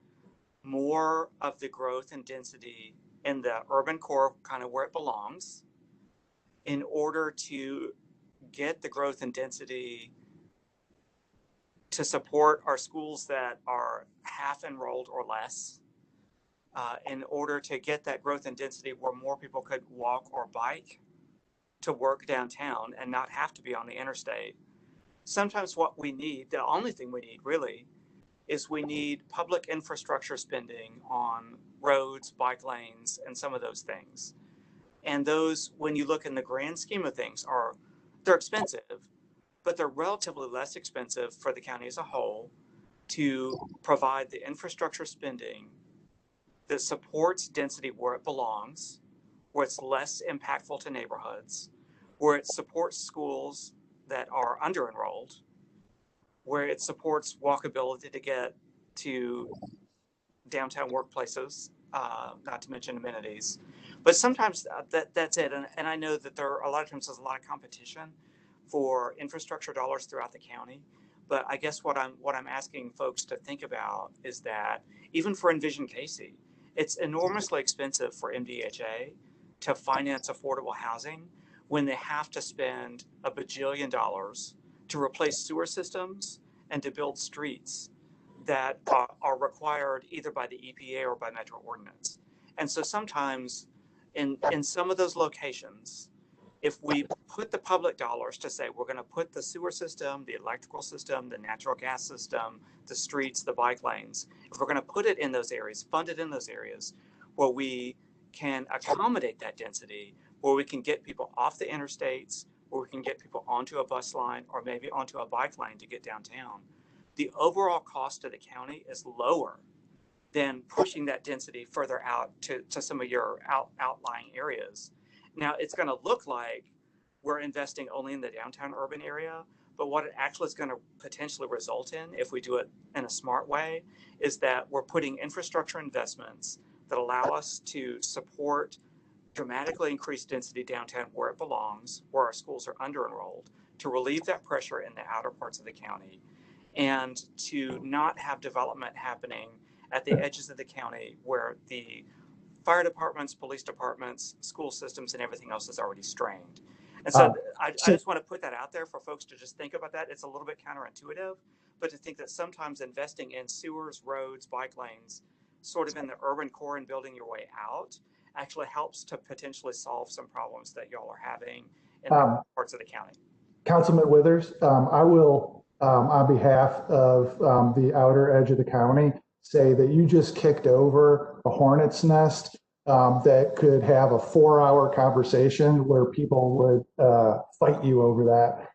more of the growth and density in the urban core, kind of where it belongs, in order to get the growth and density to support our schools that are half enrolled or less, in order to get that growth and density where more people could walk or bike to work downtown and not have to be on the interstate. Sometimes what we need, the only thing we need really, is we need public infrastructure spending on roads, bike lanes, and some of those things. And those, when you look in the grand scheme of things, they're expensive, but they're relatively less expensive for the county as a whole to provide the infrastructure spending that supports density where it belongs, where it's less impactful to neighborhoods, where it supports schools that are under-enrolled, where it supports walkability to get to downtown workplaces, not to mention amenities. But sometimes that's it. And I know that there are a lot of times there's a lot of competition for infrastructure dollars throughout the county. But I guess what I'm asking folks to think about is that even for Envision Casey, it's enormously expensive for MDHA to finance affordable housing when they have to spend $1 bajillion to replace sewer systems and to build streets that are required either by the EPA or by Metro ordinance. And so sometimes in some of those locations, if we put the public dollars to say we're going to put the sewer system, the electrical system, the natural gas system, the streets, the bike lanes, if we're going to put it in those areas, fund it in those areas where we can accommodate that density, where we can get people off the interstates, where we can get people onto a bus line or maybe onto a bike lane to get downtown, the overall cost to the county is lower than pushing that density further out to some of your outlying areas. Now, it's going to look like we're investing only in the downtown urban area, but what it actually is going to potentially result in, if we do it in a smart way, is that we're putting infrastructure investments that allow us to support dramatically increased density downtown where it belongs, where our schools are under-enrolled, to relieve that pressure in the outer parts of the county, and to not have development happening at the edges of the county where the fire departments, police departments, school systems, and everything else is already strained. And so I just want to put that out there for folks to just think about that. It's a little bit counterintuitive, but to think that sometimes investing in sewers, roads, bike lanes, sort of in the urban core and building your way out actually helps to potentially solve some problems that y'all are having in parts of the county. Councilman Withers, I will, on behalf of the outer edge of the county, say that you just kicked over a hornet's nest that could have a 4-hour conversation where people would fight you over that.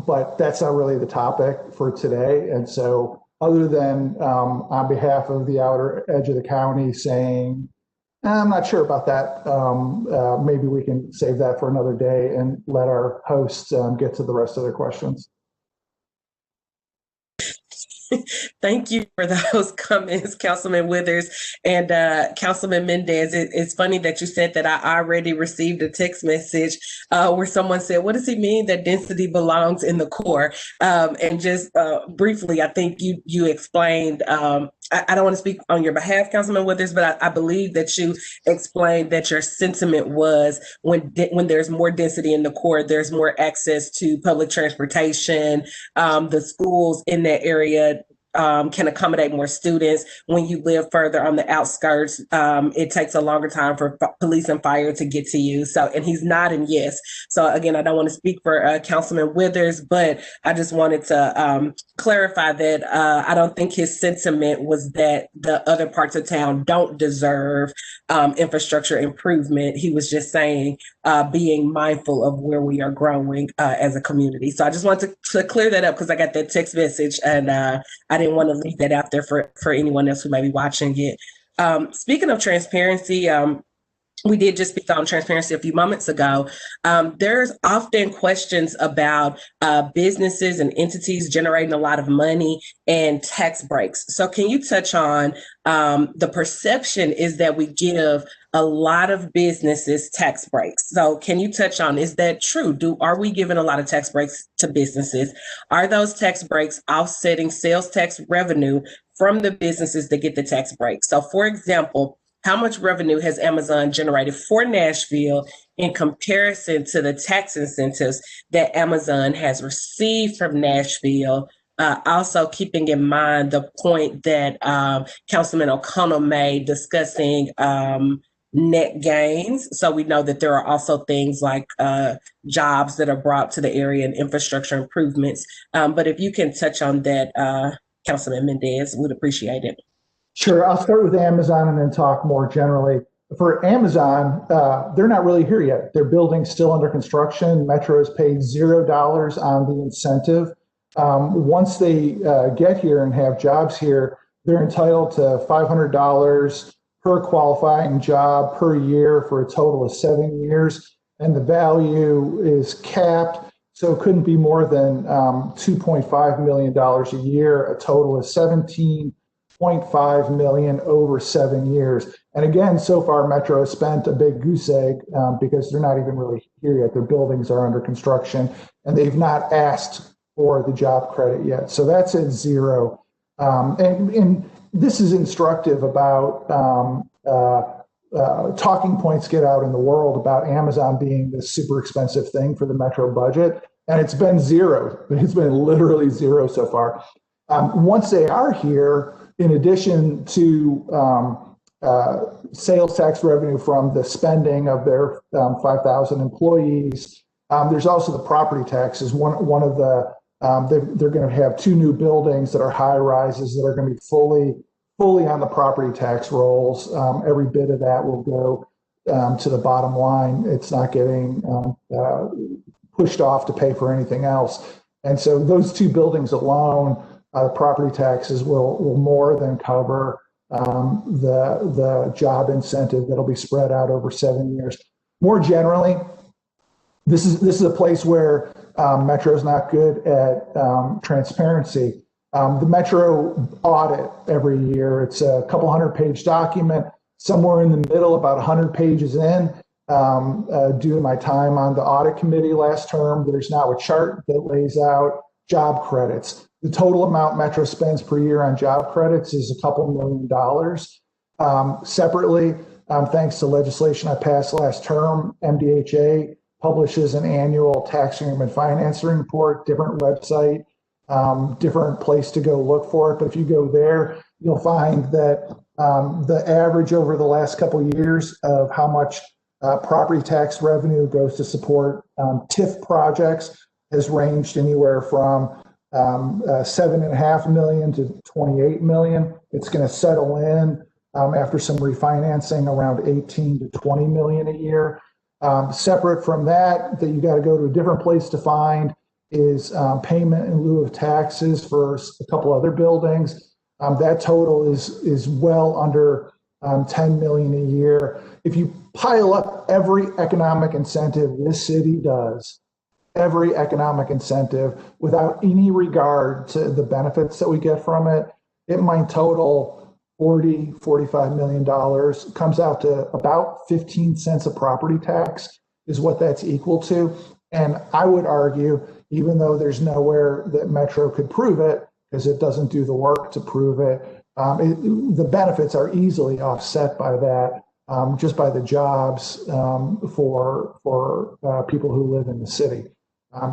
But that's not really the topic for today. And so other than on behalf of the outer edge of the county saying, I'm not sure about that, maybe we can save that for another day and let our hosts get to the rest of their questions. Thank you for those comments, Councilman Withers and Councilman Mendes. It's funny that you said that. I already received a text message where someone said, what does he mean that density belongs in the core? And just briefly, I think you explained, I don't want to speak on your behalf, Councilman Withers, but I believe that you explained that your sentiment was when there's more density in the core, there's more access to public transportation. The schools in that area can accommodate more students. When you live further on the outskirts, it takes a longer time for police and fire to get to you. So, and he's nodding yes. So again, I don't want to speak for Councilman Withers, but I just wanted to clarify that I don't think his sentiment was that the other parts of town don't deserve infrastructure improvement. He was just saying being mindful of where we are growing as a community. So I just wanted to clear that up because I got that text message and I didn't want to leave that out there for anyone else who may be watching it. Speaking of transparency, we did just speak on transparency a few moments ago. There's often questions about businesses and entities generating a lot of money and tax breaks. So can you touch on the perception is that we give a lot of businesses tax breaks. So can you touch on, is that true? Are we giving a lot of tax breaks to businesses? Are those tax breaks offsetting sales tax revenue from the businesses that get the tax break? So for example, how much revenue has Amazon generated for Nashville in comparison to the tax incentives that Amazon has received from Nashville? Also keeping in mind the point that Councilman O'Connell made discussing net gains. So we know that there are also things like jobs that are brought to the area and infrastructure improvements. But if you can touch on that, Councilman Mendes, would appreciate it. Sure. I'll start with Amazon and then talk more generally. For Amazon, they're not really here yet. Their building's still under construction. Metro has paid $0 on the incentive. Once they get here and have jobs here, they're entitled to $500 per qualifying job per year for a total of 7 years. And the value is capped, so it couldn't be more than $2.5 million a year, a total of $17.5 million over 7 years. And again, so far Metro has spent a big goose egg because they're not even really here yet. Their buildings are under construction and they've not asked for the job credit yet. So that's at $0. And this is instructive about talking points get out in the world about Amazon being this super expensive thing for the Metro budget. And it's been $0. It's been literally $0 so far. Once they are here, in addition to sales tax revenue from the spending of their 5,000 employees, there's also the property taxes. One of the they're going to have 2 new buildings that are high rises that are going to be fully on the property tax rolls. Every bit of that will go to the bottom line. It's not getting pushed off to pay for anything else. And so those 2 buildings alone, property taxes will more than cover the job incentive that'll be spread out over 7 years. More generally, this is a place where Metro is not good at transparency. The Metro audit every year, it's a couple 100-page document. Somewhere in the middle, about 100 pages in, due to my time on the audit committee last term, there's now a chart that lays out job credits. The total amount Metro spends per year on job credits is a couple $1 million. Separately, thanks to legislation I passed last term, MDHA publishes an annual tax increment financing report, different website, different place to go look for it. But if you go there, you'll find that the average over the last couple of years of how much property tax revenue goes to support TIF projects has ranged anywhere from $7.5 million to $28 million. It's going to settle in after some refinancing around 18 to 20 million a year. Separate from that you got to go to a different place to find is payment in lieu of taxes for a couple other buildings. That total is well under 10 million a year. If you pile up every economic incentive this city does, every economic incentive without any regard to the benefits that we get from it, it might total $45 million. Comes out to about 15 cents of property tax is what that's equal to. And I would argue, even though there's nowhere that Metro could prove it, because it doesn't do the work to prove it, the benefits are easily offset by that, just by the jobs for people who live in the city.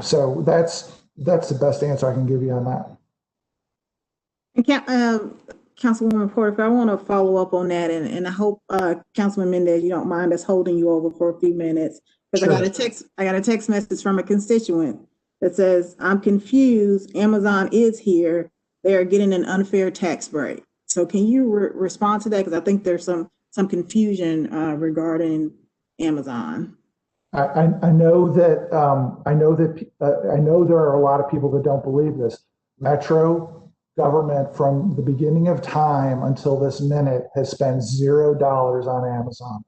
So that's the best answer I can give you on that. And Councilwoman Porter, I want to follow up on that, and I hope Councilman Mendes, you don't mind us holding you over for a few minutes, because sure. I got a text message from a constituent that says, "I'm confused. Amazon is here. They are getting an unfair tax break." So can you respond to that? Because I think there's some confusion regarding Amazon. I know that I know there are a lot of people that don't believe this. Metro government from the beginning of time until this minute has spent $0 on Amazon.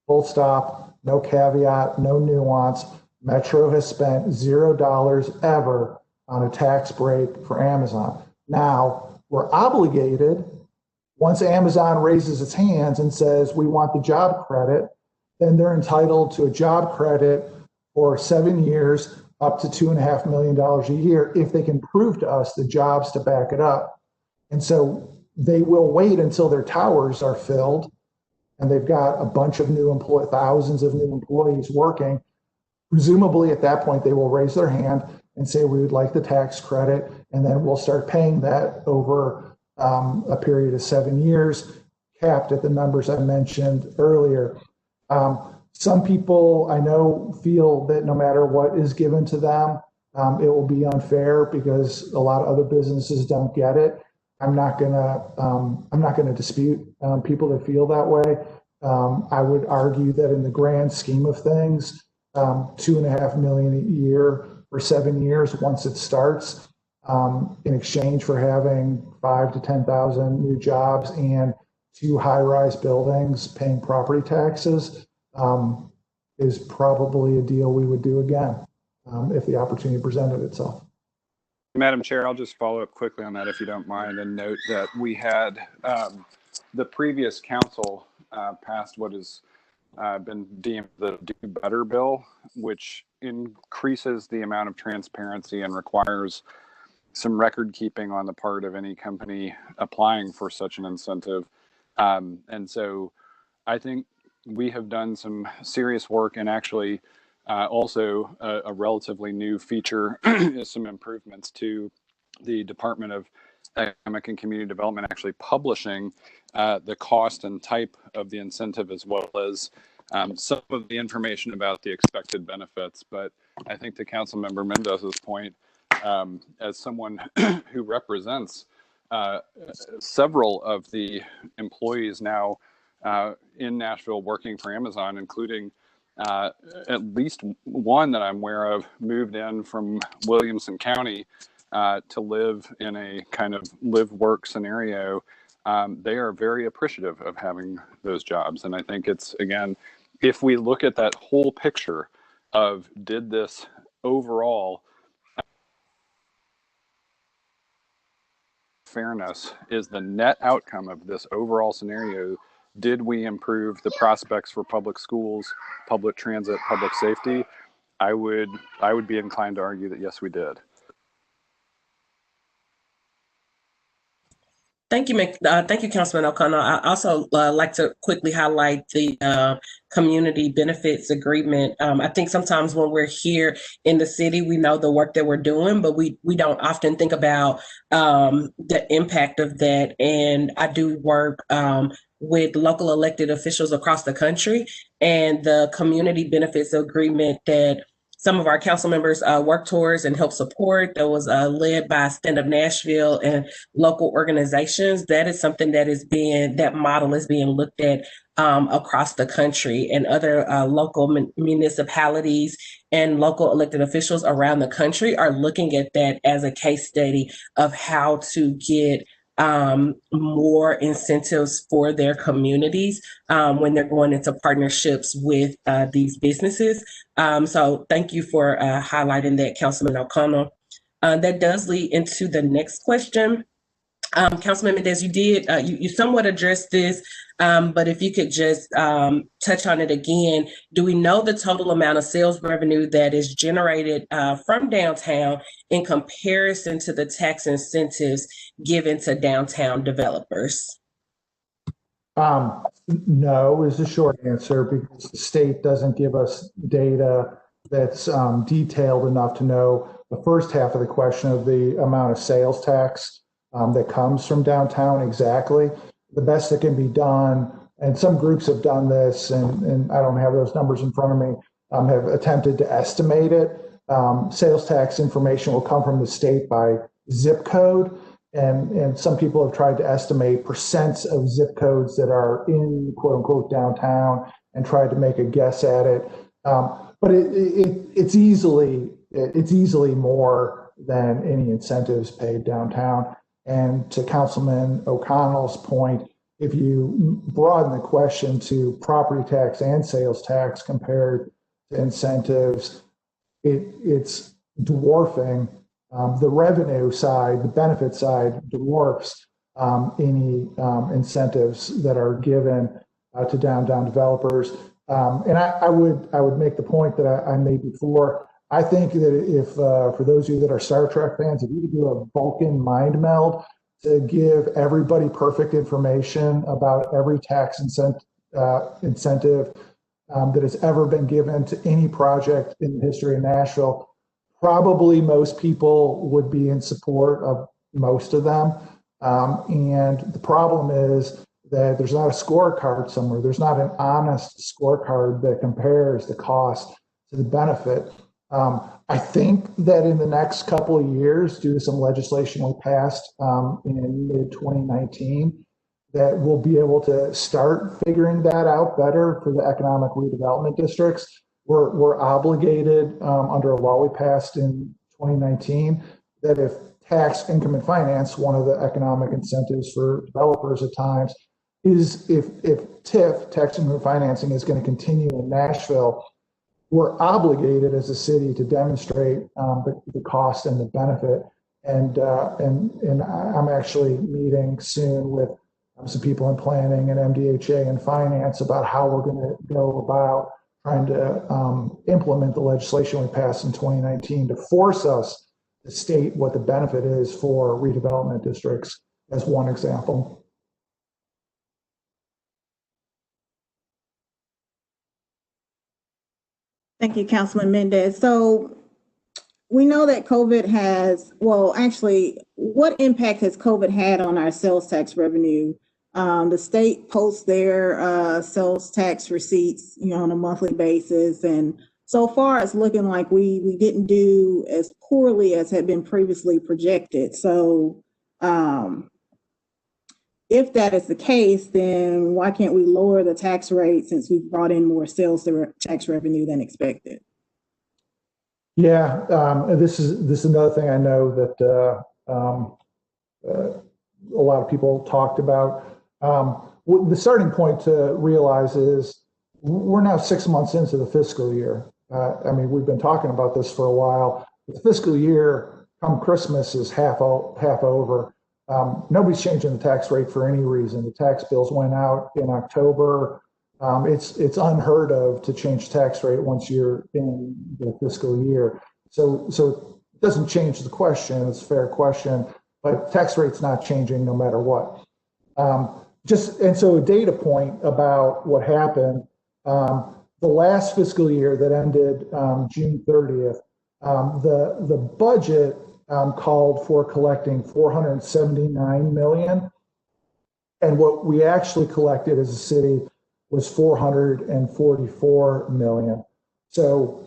Full stop, no caveat, no nuance. Metro has spent $0 ever on a tax break for Amazon. Now, we're obligated, once Amazon raises its hands and says, we want the job credit, then they're entitled to a job credit for 7 years, up to $2.5 million a year, if they can prove to us the jobs to back it up. And so they will wait until their towers are filled and they've got a bunch of thousands of new employees working. Presumably at that point, they will raise their hand and say, we would like the tax credit. And then we'll start paying that over a period of 7 years, capped at the numbers I mentioned earlier. Some people I know feel that no matter what is given to them, it will be unfair because a lot of other businesses don't get it. I'm not gonna dispute people that feel that way. I would argue that in the grand scheme of things, $2.5 million a year for 7 years once it starts, in exchange for having 5,000 to 10,000 new jobs and 2 high-rise buildings paying property taxes, is probably a deal we would do again if the opportunity presented itself. Madam Chair, I'll just follow up quickly on that if you don't mind, and note that we had the previous council passed what has been deemed the Do Better bill, which increases the amount of transparency and requires some record keeping on the part of any company applying for such an incentive. And so I think we have done some serious work, and actually also a relatively new feature is some improvements to the Department of Economic and Community Development actually publishing the cost and type of the incentive, as well as some of the information about the expected benefits. But I think to Councilmember Mendes's point, as someone who represents several of the employees now in Nashville working for Amazon, including at least one that I'm aware of moved in from Williamson County to live in a kind of live-work scenario they are very appreciative of having those jobs. And I think it's, again, if we look at that whole picture of did this overall fairness, is the net outcome of this overall scenario, did we improve the prospects for public schools, public transit, public safety? I would be inclined to argue that yes, we did. Thank you, Councilman O'Connell. I also like to quickly highlight the community benefits agreement. I think sometimes when we're here in the city, we know the work that we're doing, but we don't often think about the impact of that. And I do work with local elected officials across the country, and the community benefits agreement that some of our council members work towards and help support, that was led by Stand Up Nashville and local organizations. That is something that model is being looked at across the country, and other local municipalities and local elected officials around the country are looking at that as a case study of how to get more incentives for their communities when they're going into partnerships with these businesses. So thank you for highlighting that, Councilman O'Connell. That does lead into the next question. Councilman Mendes, you somewhat addressed this, but if you could just touch on it again. Do we know the total amount of sales revenue that is generated from downtown in comparison to the tax incentives given to downtown developers? No is the short answer, because the state doesn't give us data that's detailed enough to know the first half of the question of the amount of sales tax that comes from downtown exactly. The best that can be done, and some groups have done this, and I don't have those numbers in front of me, have attempted to estimate it. Sales tax information will come from the state by zip code, and some people have tried to estimate percents of zip codes that are in quote unquote downtown and tried to make a guess at it. But it's easily more than any incentives paid downtown. And to Councilman O'Connell's point, if you broaden the question to property tax and sales tax compared to incentives, it's dwarfing the revenue side, the benefit side dwarfs any incentives that are given to downtown developers. And I would make the point that I made before. I think that if, for those of you that are Star Trek fans, if you could do a Vulcan mind meld to give everybody perfect information about every tax incentive that has ever been given to any project in the history of Nashville, probably most people would be in support of most of them. And the problem is that there's not a scorecard somewhere. There's not an honest scorecard that compares the cost to the benefit. I think that in the next couple of years, due to some legislation we passed in mid-2019, that we'll be able to start figuring that out better for the economic redevelopment districts. We're obligated under a law we passed in 2019 that if tax increment finance, one of the economic incentives for developers at times, is if TIF, tax increment financing, is going to continue in Nashville, we're obligated as a city to demonstrate the cost and the benefit. And I'm actually meeting soon with some people in planning and MDHA and finance about how we're going to go about trying to implement the legislation we passed in 2019 to force us to state what the benefit is for redevelopment districts, as one example. Thank you, Councilman Mendes. So we know that COVID has, well, actually, what impact has COVID had on our sales tax revenue? The state posts their sales tax receipts, on a monthly basis, and so far it's looking like we didn't do as poorly as had been previously projected. So if that is the case, then why can't we lower the tax rate since we've brought in more sales tax revenue than expected? Yeah, this is another thing I know that a lot of people talked about. The starting point to realize is we're now 6 months into the fiscal year. I mean, we've been talking about this for a while. The fiscal year come Christmas is half over. Nobody's changing the tax rate for any reason. The tax bills went out in October. It's unheard of to change tax rate once you're in the fiscal year. So it doesn't change the question. It's a fair question, but tax rate's not changing no matter what. And so a data point about what happened, the last fiscal year that ended June 30th, the budget called for collecting $479 million. And what we actually collected as a city was $444 million. So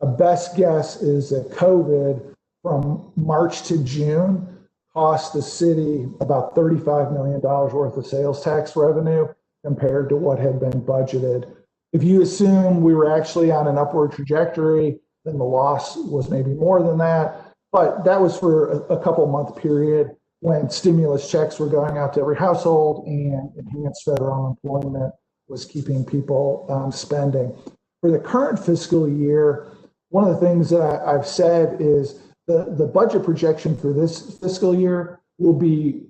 a best guess is that COVID from March to June cost the city about $35 million worth of sales tax revenue compared to what had been budgeted. If you assume we were actually on an upward trajectory, then the loss was maybe more than that. But that was for a couple month period when stimulus checks were going out to every household and enhanced federal employment was keeping people spending. For the current fiscal year, one of the things that I've said is the budget projection for this fiscal year will be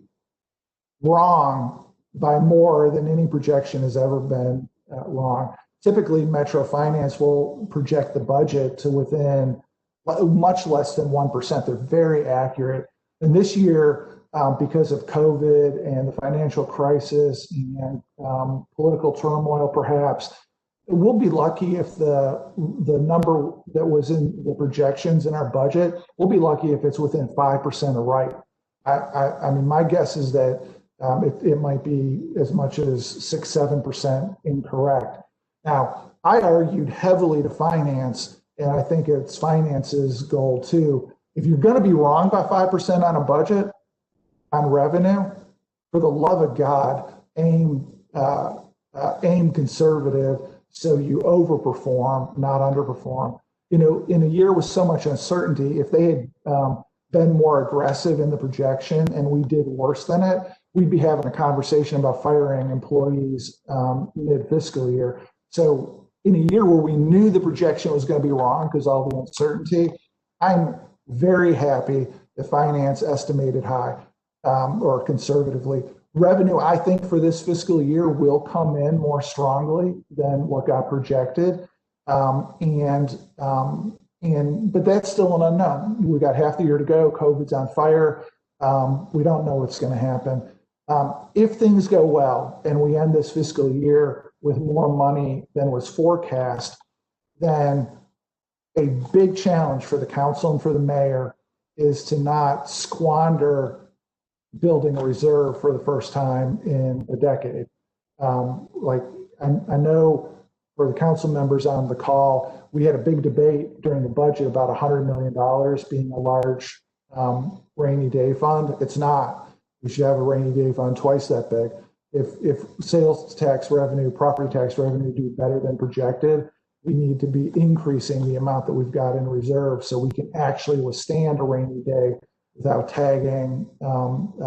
wrong by more than any projection has ever been wrong. Typically, Metro Finance will project the budget to within much less than 1%. They're very accurate. And this year, because of COVID and the financial crisis and political turmoil, perhaps, we'll be lucky if the number that was in the projections in our budget, we'll be lucky if it's within 5% of right. I mean, my guess is that it might be as much as 6-7% incorrect. Now, I argued heavily to finance, and I think it's finance's goal too. If you're going to be wrong by 5% on a budget, on revenue, for the love of God, aim conservative so you overperform, not underperform. You know, in a year with so much uncertainty, if they had been more aggressive in the projection and we did worse than it, we'd be having a conversation about firing employees mid-fiscal year. So in a year where we knew the projection was going to be wrong because all the uncertainty, I'm very happy that finance estimated high or conservatively. Revenue, I think, for this fiscal year will come in more strongly than what got projected. But that's still an unknown. We got half the year to go. COVID's on fire. We don't know what's going to happen. If things go well and we end this fiscal year with more money than was forecast, then a big challenge for the council and for the mayor is to not squander building a reserve for the first time in a decade. I know for the council members on the call, we had a big debate during the budget about $100 million being a large rainy day fund. It's not. We should have a rainy day fund twice that big. If sales tax revenue, property tax revenue do better than projected, we need to be increasing the amount that we've got in reserve so we can actually withstand a rainy day without tagging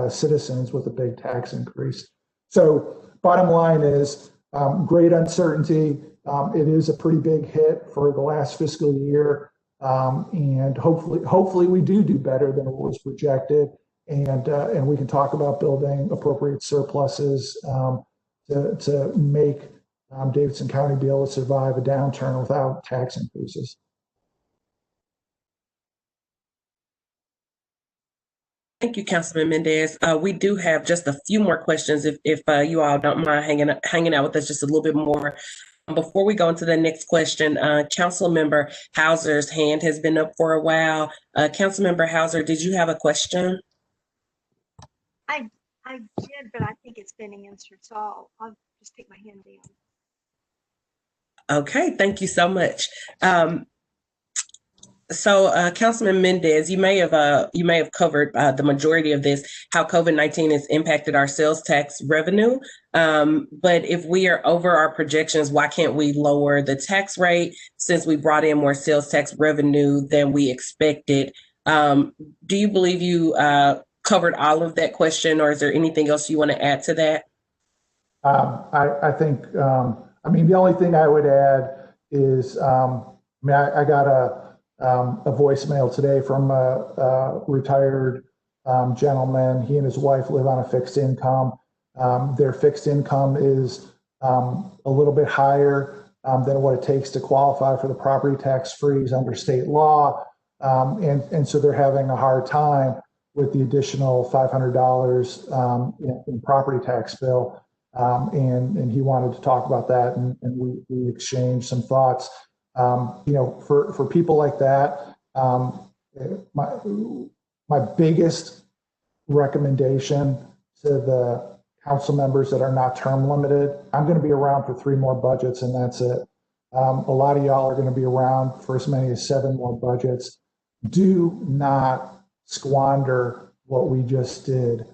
citizens with a big tax increase. So bottom line is great uncertainty. It is a pretty big hit for the last fiscal year. And hopefully we do better than what was projected. And we can talk about building appropriate surpluses to make Davidson County be able to survive a downturn without tax increases. Thank you, Councilman Mendes. We do have just a few more questions if you all don't mind hanging out with us just a little bit more. Before we go into the next question, Councilmember Hauser's hand has been up for a while. Councilmember Hauser, did you have a question? I did, but I think it's been answered, so I'll just take my hand down. Okay, thank you so much. So, Councilman Mendes, you may have covered the majority of this, how COVID-19 has impacted our sales tax revenue. But if we are over our projections, why can't we lower the tax rate since we brought in more sales tax revenue than we expected? Do you believe you covered all of that question, or is there anything else you want to add to that? I think, I mean, the only thing I would add is, I got a voicemail today from a retired gentleman. He and his wife live on a fixed income. Their fixed income is a little bit higher than what it takes to qualify for the property tax freeze under state law. And so they're having a hard time with the additional $500 in property tax bill. And he wanted to talk about that, and we exchanged some thoughts. For people like that, my biggest recommendation to the council members that are not term limited, I'm going to be around for 3 more budgets, and that's it. A lot of y'all are going to be around for as many as 7 more budgets. Do not squander what we just did,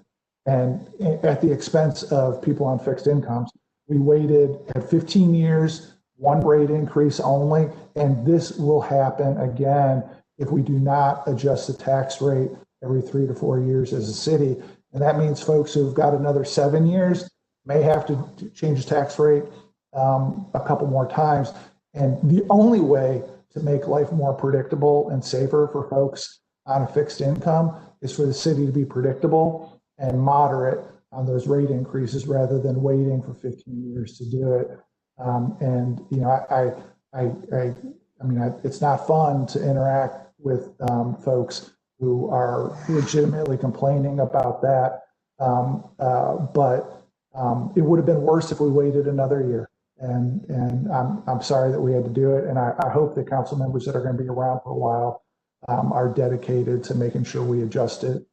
and at the expense of people on fixed incomes. We waited at 15 years, 1 rate increase only, and this will happen again if we do not adjust the tax rate every 3 to 4 years as a city. And that means folks who've got another 7 years may have to change the tax rate a couple more times. And the only way to make life more predictable and safer for folks on a fixed income is for the city to be predictable and moderate on those rate increases rather than waiting for 15 years to do it. It's not fun to interact with folks who are legitimately complaining about that. But it would have been worse if we waited another year. And I'm sorry that we had to do it. And I hope the council members that are going to be around for a while are dedicated to making sure we adjust it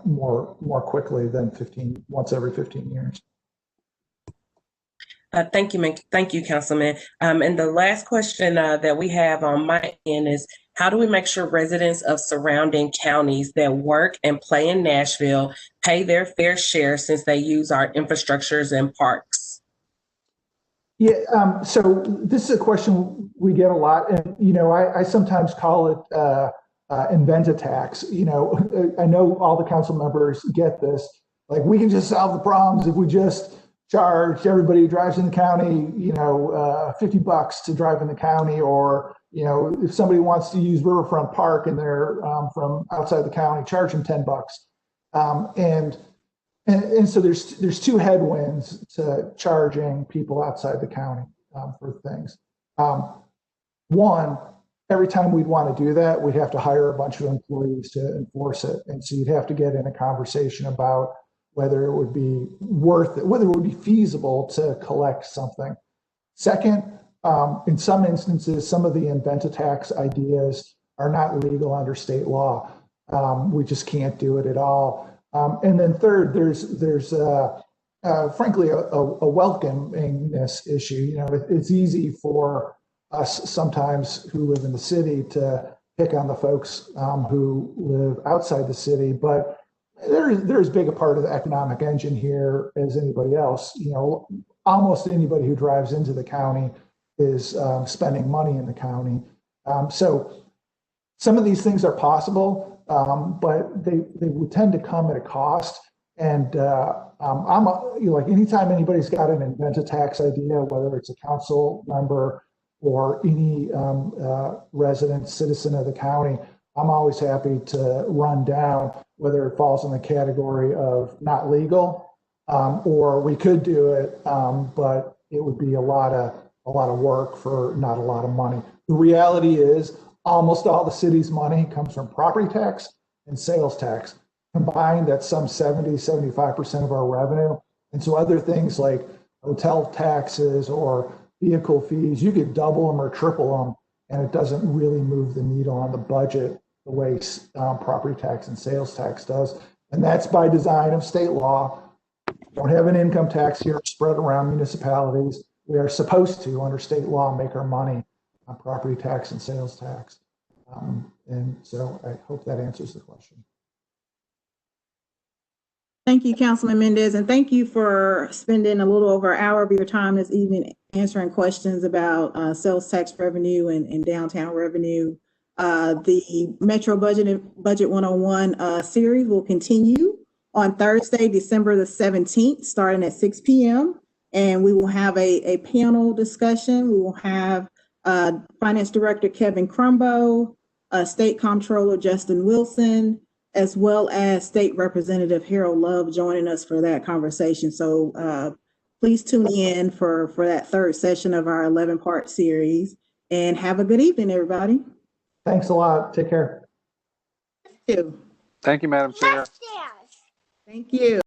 more quickly than once every 15 years. Thank you, Councilman. And the last question that we have on my end is, how do we make sure residents of surrounding counties that work and play in Nashville pay their fair share since they use our infrastructures and parks? Yeah, so this is a question we get a lot, and I sometimes call it invent a tax. I know all the council members get this. Like, we can just solve the problems if we just charge everybody who drives in the county, $50 to drive in the county, or if somebody wants to use Riverfront Park and they're from outside the county, charge them $10. And so there's 2 headwinds to charging people outside the county for things. One, every time we'd want to do that, we'd have to hire a bunch of employees to enforce it. And so you'd have to get in a conversation about whether it would be worth it, whether it would be feasible to collect something. Second, in some instances, some of the invent a tax ideas are not legal under state law. We just can't do it at all. And then third, there's frankly a welcomingness issue. It's easy for us sometimes who live in the city to pick on the folks who live outside the city, but they're as big a part of the economic engine here as anybody else. Almost anybody who drives into the county is spending money in the county. So some of these things are possible, but they would tend to come at a cost. And anytime anybody's got an invent a tax idea, whether it's a council member or any resident citizen of the county, I'm always happy to run down whether it falls in the category of not legal, or we could do it, but it would be a lot of work for not a lot of money. The reality is almost all the city's money comes from property tax and sales tax. Combined, that's some 75% of our revenue. And so other things like hotel taxes or vehicle fees, you could double them or triple them, and it doesn't really move the needle on the budget the way property tax and sales tax does. And that's by design of state law. Don't have an income tax here spread around municipalities. We are supposed to, under state law, make our money on property tax and sales tax. And so I hope that answers the question. Thank you, Councilman Mendes, and thank you for spending a little over an hour of your time this evening answering questions about sales tax revenue and downtown revenue. The Metro Budget 101 series will continue on Thursday, December the 17th, starting at 6 p.m. And we will have a panel discussion. We will have Finance Director Kevin Crumbo, State Comptroller Justin Wilson, as well as State Representative Harold Love joining us for that conversation. So please tune in for that third session of our 11-part series, and have a good evening, everybody. Thanks a lot. Take care. Thank you. Thank you, Madam Chair. Thank you.